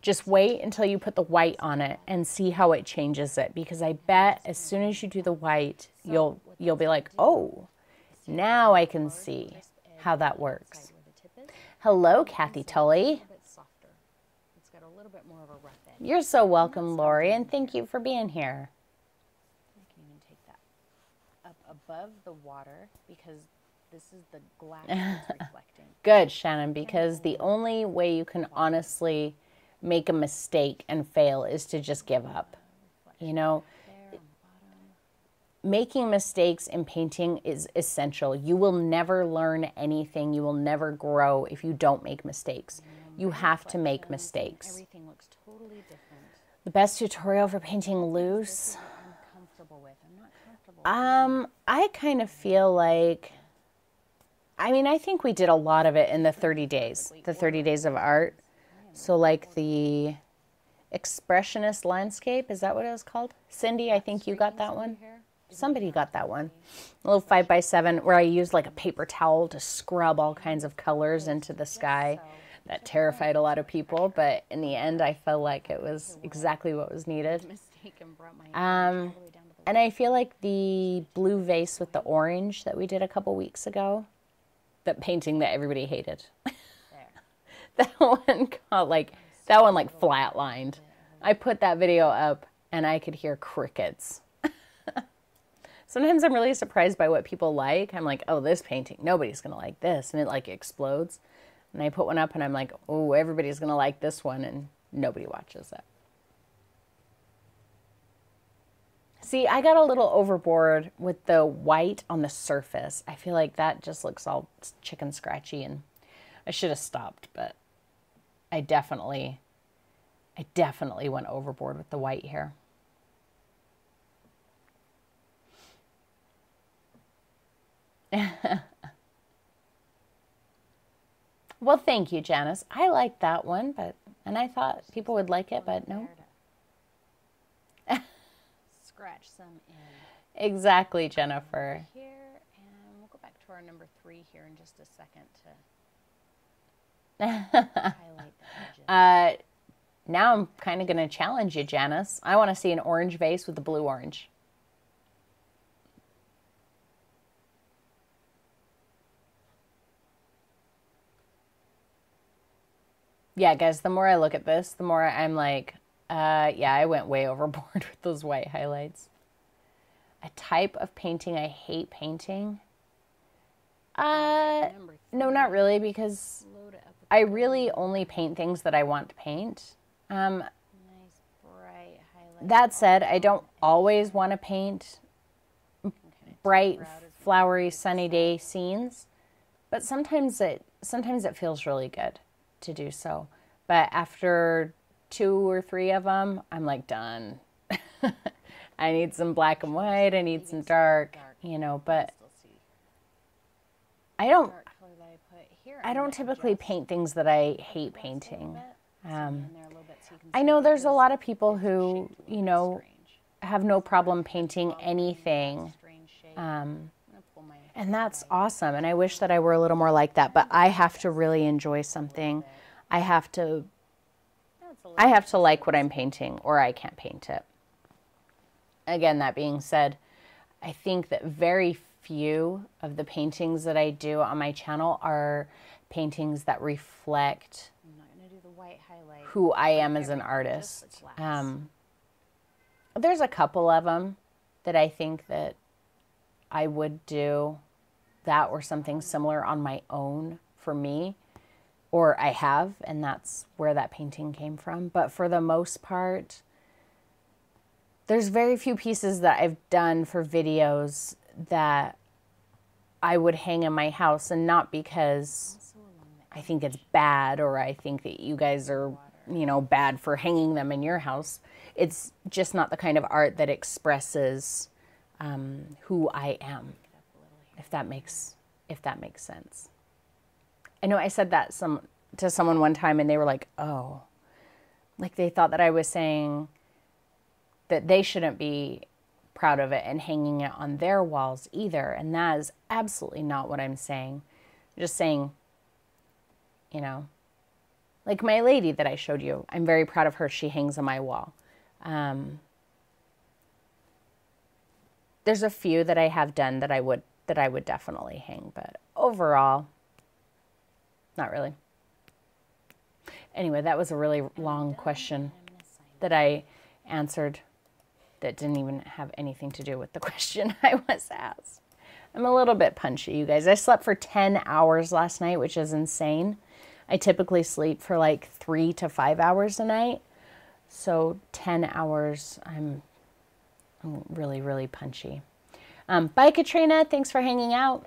Just wait until you put the white on it and see how it changes it, because I bet as soon as you do the white, you'll be like, oh, now I can see how that works. Hello, Kathy Tully. It's got a little bit more of a rough edge. You're so welcome, Lori, and thank you for being here. I can even take that up above the water, because this is the glass that's reflecting. Good, Shannon, because the only way you can honestly make a mistake and fail is to just give up. You know, making mistakes in painting is essential. You will never learn anything. You will never grow if you don't make mistakes. You have to make mistakes. Everything looks totally different. The best tutorial for painting loose? I'm comfortable with. I'm not comfortable. I kind of feel like, I mean, I think we did a lot of it in the 30 days, the 30 days of art. So like the expressionist landscape, is that what it was called? Cindy, I think you got that one. Somebody got that one. A little 5x7 where I used like a paper towel to scrub all kinds of colors into the sky. That terrified a lot of people, but in the end I felt like it was exactly what was needed. And I feel like the blue vase with the orange that we did a couple weeks ago, that painting that everybody hated. that one like flatlined. I put that video up and I could hear crickets. Sometimes I'm really surprised by what people like. I'm like, oh, this painting, nobody's going to like this. And it like explodes. And I put one up and I'm like, oh, everybody's going to like this one. And nobody watches it. See, I got a little overboard with the white on the surface. I feel like that just looks all chicken scratchy, and I should have stopped, but I definitely went overboard with the white here. Well, thank you, Janice. I liked that one, and I thought people would like it, but no. Scratch some in. Exactly, Jennifer. Here, and we'll go back to our number 3 here in just a second to highlight the edges. Now I'm kind of going to challenge you, Janice. I want to see an orange vase with the blue orange. Yeah, guys, the more I look at this, the more I'm like, yeah, I went way overboard with those white highlights. A type of painting I hate painting? No, not really, because I really only paint things that I want to paint. Nice bright highlight. That said, I don't always want to paint bright, flowery, sunny day scenes, but sometimes it feels really good to do so. But after 2 or 3 of them, I'm like, done. I need some black and white, I need some dark, you know, but I don't typically paint things that I hate painting. I know there's a lot of people who, you know, have no problem painting anything. And that's awesome. And I wish that I were a little more like that, but I have to really enjoy something. I have to like what I'm painting, or I can't paint it. Again, that being said, I think that very few of the paintings that I do on my channel are paintings that reflect who I am as an artist. There's a couple of them that I think that I would do that or something similar on my own for me, or I have, and that's where that painting came from. But for the most part, there's very few pieces that I've done for videos that I would hang in my house, and not because I think it's bad or I think that you guys are you know, bad for hanging them in your house. It's just not the kind of art that expresses who I am, if that makes sense. I know I said that to someone one time and they were like, oh, like they thought that I was saying that they shouldn't be proud of it and hanging it on their walls either. And that is absolutely not what I'm saying. I'm just saying, you know, like my lady that I showed you, I'm very proud of her. She hangs on my wall. There's a few that I have done that I would definitely hang, but overall, not really. Anyway, that was a really long question that I answered that didn't even have anything to do with the question I was asked. I'm a little bit punchy, you guys. I slept for 10 hours last night, which is insane. I typically sleep for like 3 to 5 hours a night. So 10 hours, I'm really, really punchy. Bye, Katrina. Thanks for hanging out.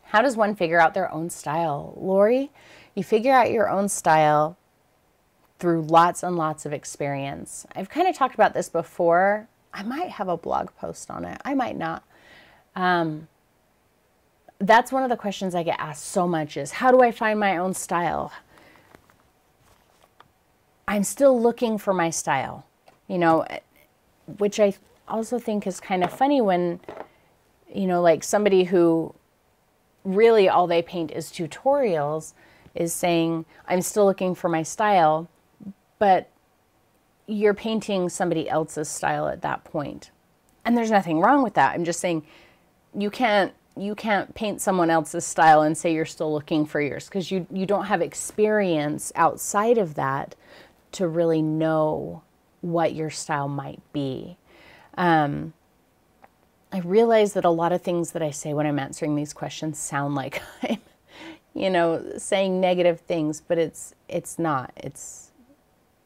How does one figure out their own style? Lori, you figure out your own style through lots and lots of experience. I've kind of talked about this before. I might have a blog post on it. I might not. That's one of the questions I get asked so much is, how do I find my own style? I'm still looking for my style, you know, which I also think is kind of funny when, you know, like somebody who really all they paint is tutorials is saying, I'm still looking for my style, but you're painting somebody else's style at that point. And there's nothing wrong with that. I'm just saying you can't paint someone else's style and say you're still looking for yours, because you don't have experience outside of that to really know what your style might be. I realize that a lot of things that I say when I'm answering these questions sound like I'm, you know, saying negative things, but it's not. It's,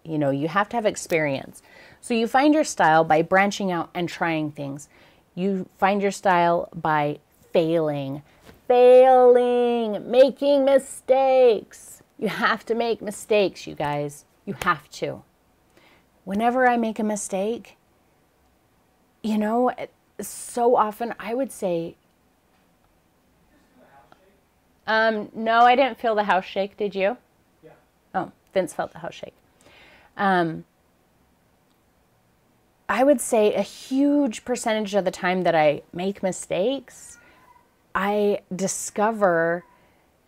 you know, you have to have experience. So you find your style by branching out and trying things. You find your style by failing, making mistakes. You have to make mistakes, you guys. You have to. Whenever I make a mistake, you know, so often I would say, no, I didn't feel the house shake. Did you? Yeah. Oh, Vince felt the house shake. I would say a huge percentage of the time that I make mistakes, I discover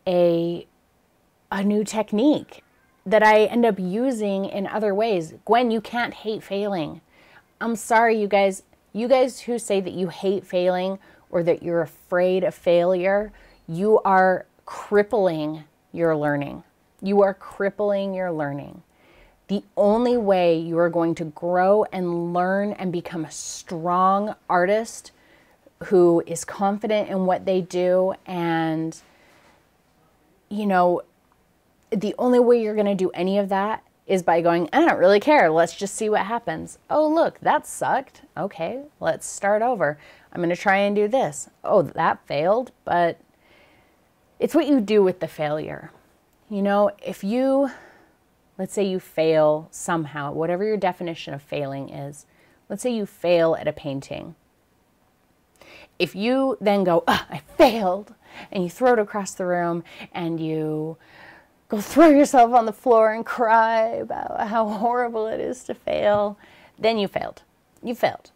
a new technique that I end up using in other ways. Gwen, you can't hate failing. I'm sorry, you guys who say that you hate failing or that you're afraid of failure, you are crippling your learning. You are crippling your learning. The only way you are going to grow and learn and become a strong artist who is confident in what they do, and, you know, the only way you're going to do any of that is by going, I don't really care. Let's just see what happens. Oh, look, that sucked. Okay, let's start over. I'm going to try and do this. Oh, that failed, but it's what you do with the failure. You know, if you, let's say you fail somehow, whatever your definition of failing is, let's say you fail at a painting. If you then go, oh, I failed, and you throw it across the room and you go throw yourself on the floor and cry about how horrible it is to fail, then you failed. You failed.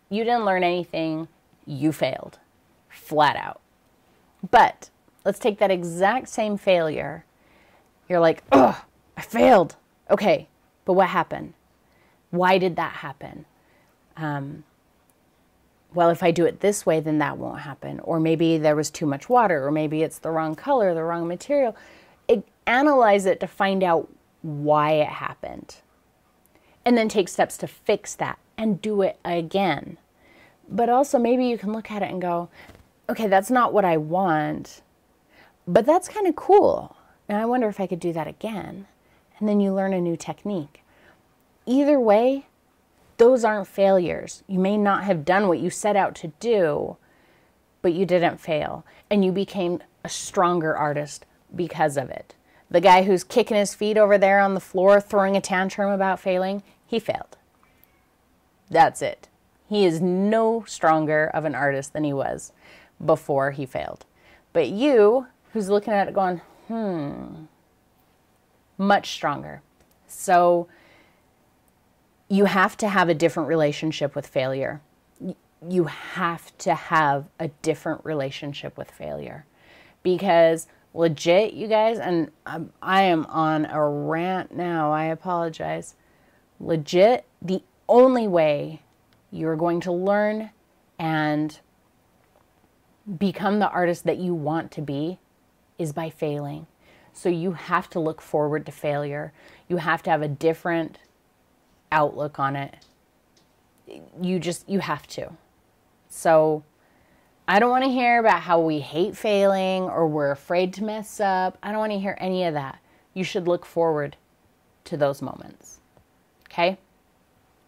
You didn't learn anything. You failed. Flat out. But let's take that exact same failure. You're like, oh, I failed. Okay, but what happened? Why did that happen? Well, if I do it this way, then that won't happen. Or maybe there was too much water, or maybe it's the wrong color, the wrong material. Analyze it to find out why it happened. And then take steps to fix that and do it again. But also maybe you can look at it and go, okay, that's not what I want, but that's kind of cool. And I wonder if I could do that again. And then you learn a new technique. Either way, those aren't failures. You may not have done what you set out to do, but you didn't fail. And you became a stronger artist because of it. The guy who's kicking his feet over there on the floor, throwing a tantrum about failing, he failed. That's it. He is no stronger of an artist than he was before he failed. But you, who's looking at it going, much stronger. So you have to have a different relationship with failure. You have to have a different relationship with failure. Because legit, you guys, and I am on a rant now, I apologize. Legit, the only way you're going to learn and become the artist that you want to be is by failing. So you have to look forward to failure. You have to have a different outlook on it. You have to. So I don't want to hear about how we hate failing or we're afraid to mess up. I don't want to hear any of that. You should look forward to those moments. Okay?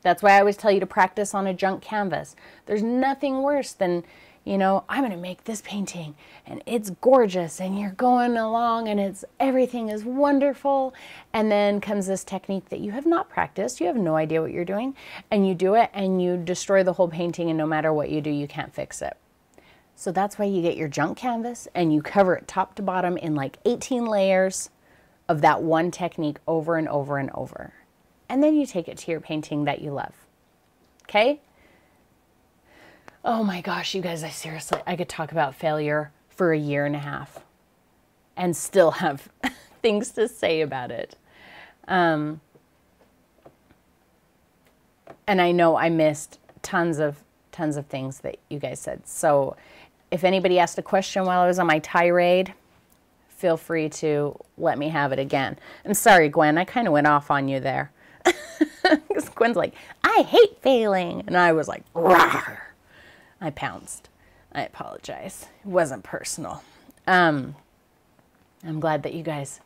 That's why I always tell you to practice on a junk canvas. There's nothing worse than, you know, I'm going to make this painting and it's gorgeous and you're going along and everything is wonderful. And then comes this technique that you have not practiced. You have no idea what you're doing, and you do it and you destroy the whole painting, and no matter what you do, you can't fix it. So that's why you get your junk canvas and you cover it top to bottom in like 18 layers of that one technique over and over and over. And then you take it to your painting that you love. Okay? Oh my gosh, you guys, I could talk about failure for a year and a half and still have things to say about it. And I know I missed tons of things that you guys said. So if anybody asked a question while I was on my tirade, feel free to let me have it again. I'm sorry, Gwen, I kind of went off on you there. Because Gwen's like, I hate failing. And I was like, rawr. I pounced. I apologize. It wasn't personal. I'm glad that you guys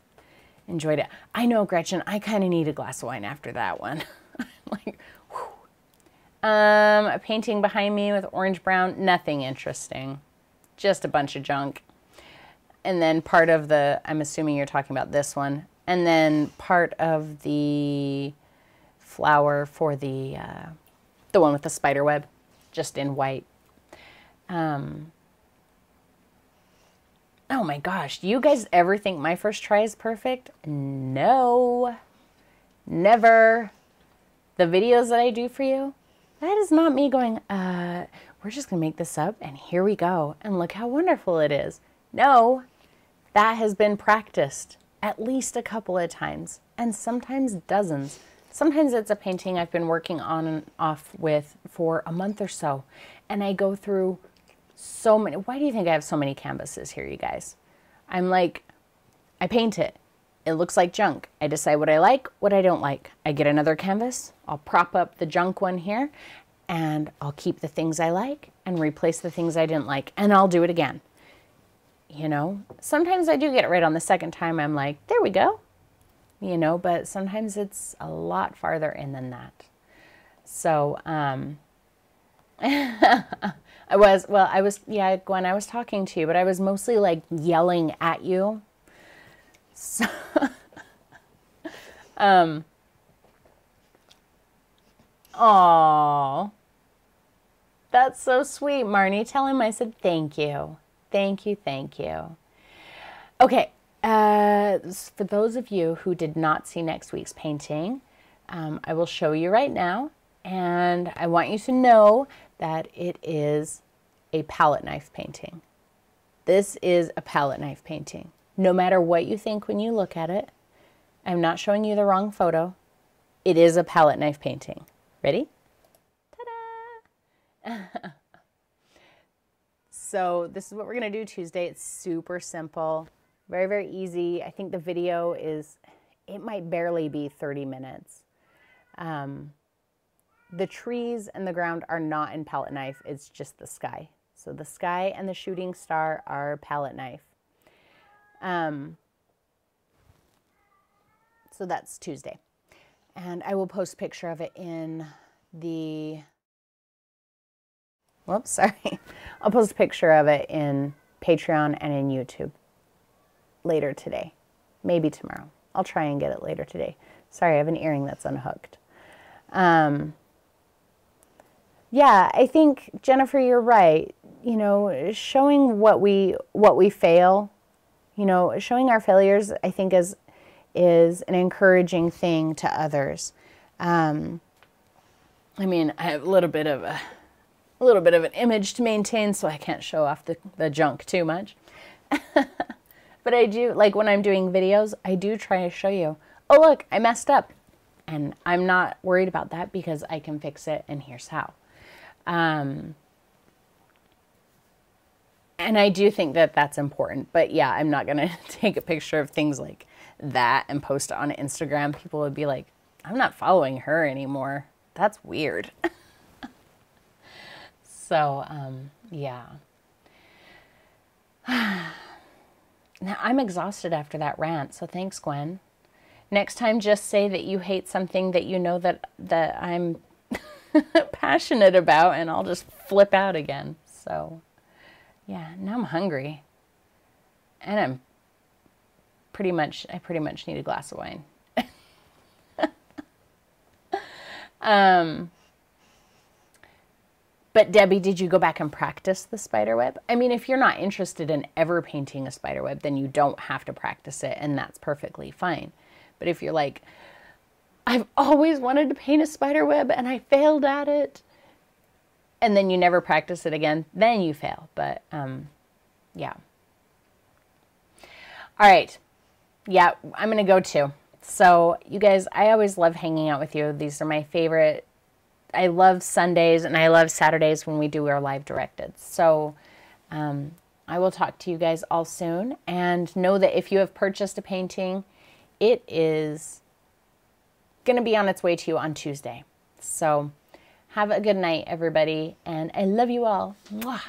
enjoyed it. I know, Gretchen, I kind of need a glass of wine after that one. Like, whew. A painting behind me with orange brown, nothing interesting. Just a bunch of junk. And then part of the, I'm assuming you're talking about this one. And then part of the flower for the one with the spider web, just in white. Oh my gosh, do you guys ever think my first try is perfect? No, never. The videos that I do for you, that is not me going, we're just gonna make this up and here we go and look how wonderful it is. No, that has been practiced at least a couple of times, and sometimes dozens. Sometimes it's a painting I've been working on and off with for a month or so, and I go through so many. Why do you think I have so many canvases here, you guys? I'm like, I paint it. It looks like junk. I decide what I like, what I don't like. I get another canvas. I'll prop up the junk one here, and I'll keep the things I like and replace the things I didn't like, and I'll do it again. You know, sometimes I do get it right on the second time. I'm like, there we go. You know, but sometimes it's a lot farther in than that. So, yeah, Gwen, I was talking to you, but I was mostly like yelling at you. So, aw, that's so sweet, Marnie. Tell him I said thank you. Thank you, thank you. Okay, for those of you who did not see next week's painting, I will show you right now, and I want you to know that it is a palette knife painting. This is a palette knife painting. No matter what you think when you look at it, I'm not showing you the wrong photo. It is a palette knife painting. Ready? Ta-da! So this is what we're going to do Tuesday. It's super simple, very, very easy. I think the video it might barely be 30 minutes. The trees and the ground are not in palette knife. It's just the sky. So the sky and the shooting star are palette knife. So that's Tuesday. And I will post a picture of it in the... Whoops, sorry. I'll post a picture of it in Patreon and in YouTube later today. maybe tomorrow. I'll try and get it later today. Sorry, I have an earring that's unhooked. Yeah, I think, Jennifer, you're right. You know, showing what we fail, you know, showing our failures, I think is an encouraging thing to others. I mean, I have a little bit of an image to maintain, so I can't show off the junk too much. But I do, like when I'm doing videos, I do try to show you, oh look, I messed up. And I'm not worried about that because I can fix it, and here's how. And I do think that that's important. But yeah, I'm not going to take a picture of things like that and post it on Instagram. People would be like, I'm not following her anymore. That's weird. So, yeah. Now, I'm exhausted after that rant, so thanks, Gwen. Next time, just say that you hate something that you know that I'm passionate about, and I'll just flip out again. So, yeah, now I'm hungry. And I pretty much need a glass of wine. But Debbie, did you go back and practice the spider web? I mean, if you're not interested in ever painting a spider web, then you don't have to practice it, and that's perfectly fine. But if you're like, I've always wanted to paint a spider web and I failed at it, and then you never practice it again, then you fail. But yeah. All right. Yeah, I'm going to go too. So you guys, I always love hanging out with you. These are my favorite. I love Sundays and I love Saturdays when we do our live directed. So I will talk to you guys all soon, and know that if you have purchased a painting, it is going to be on its way to you on Tuesday. So have a good night, everybody, and I love you all. Mwah.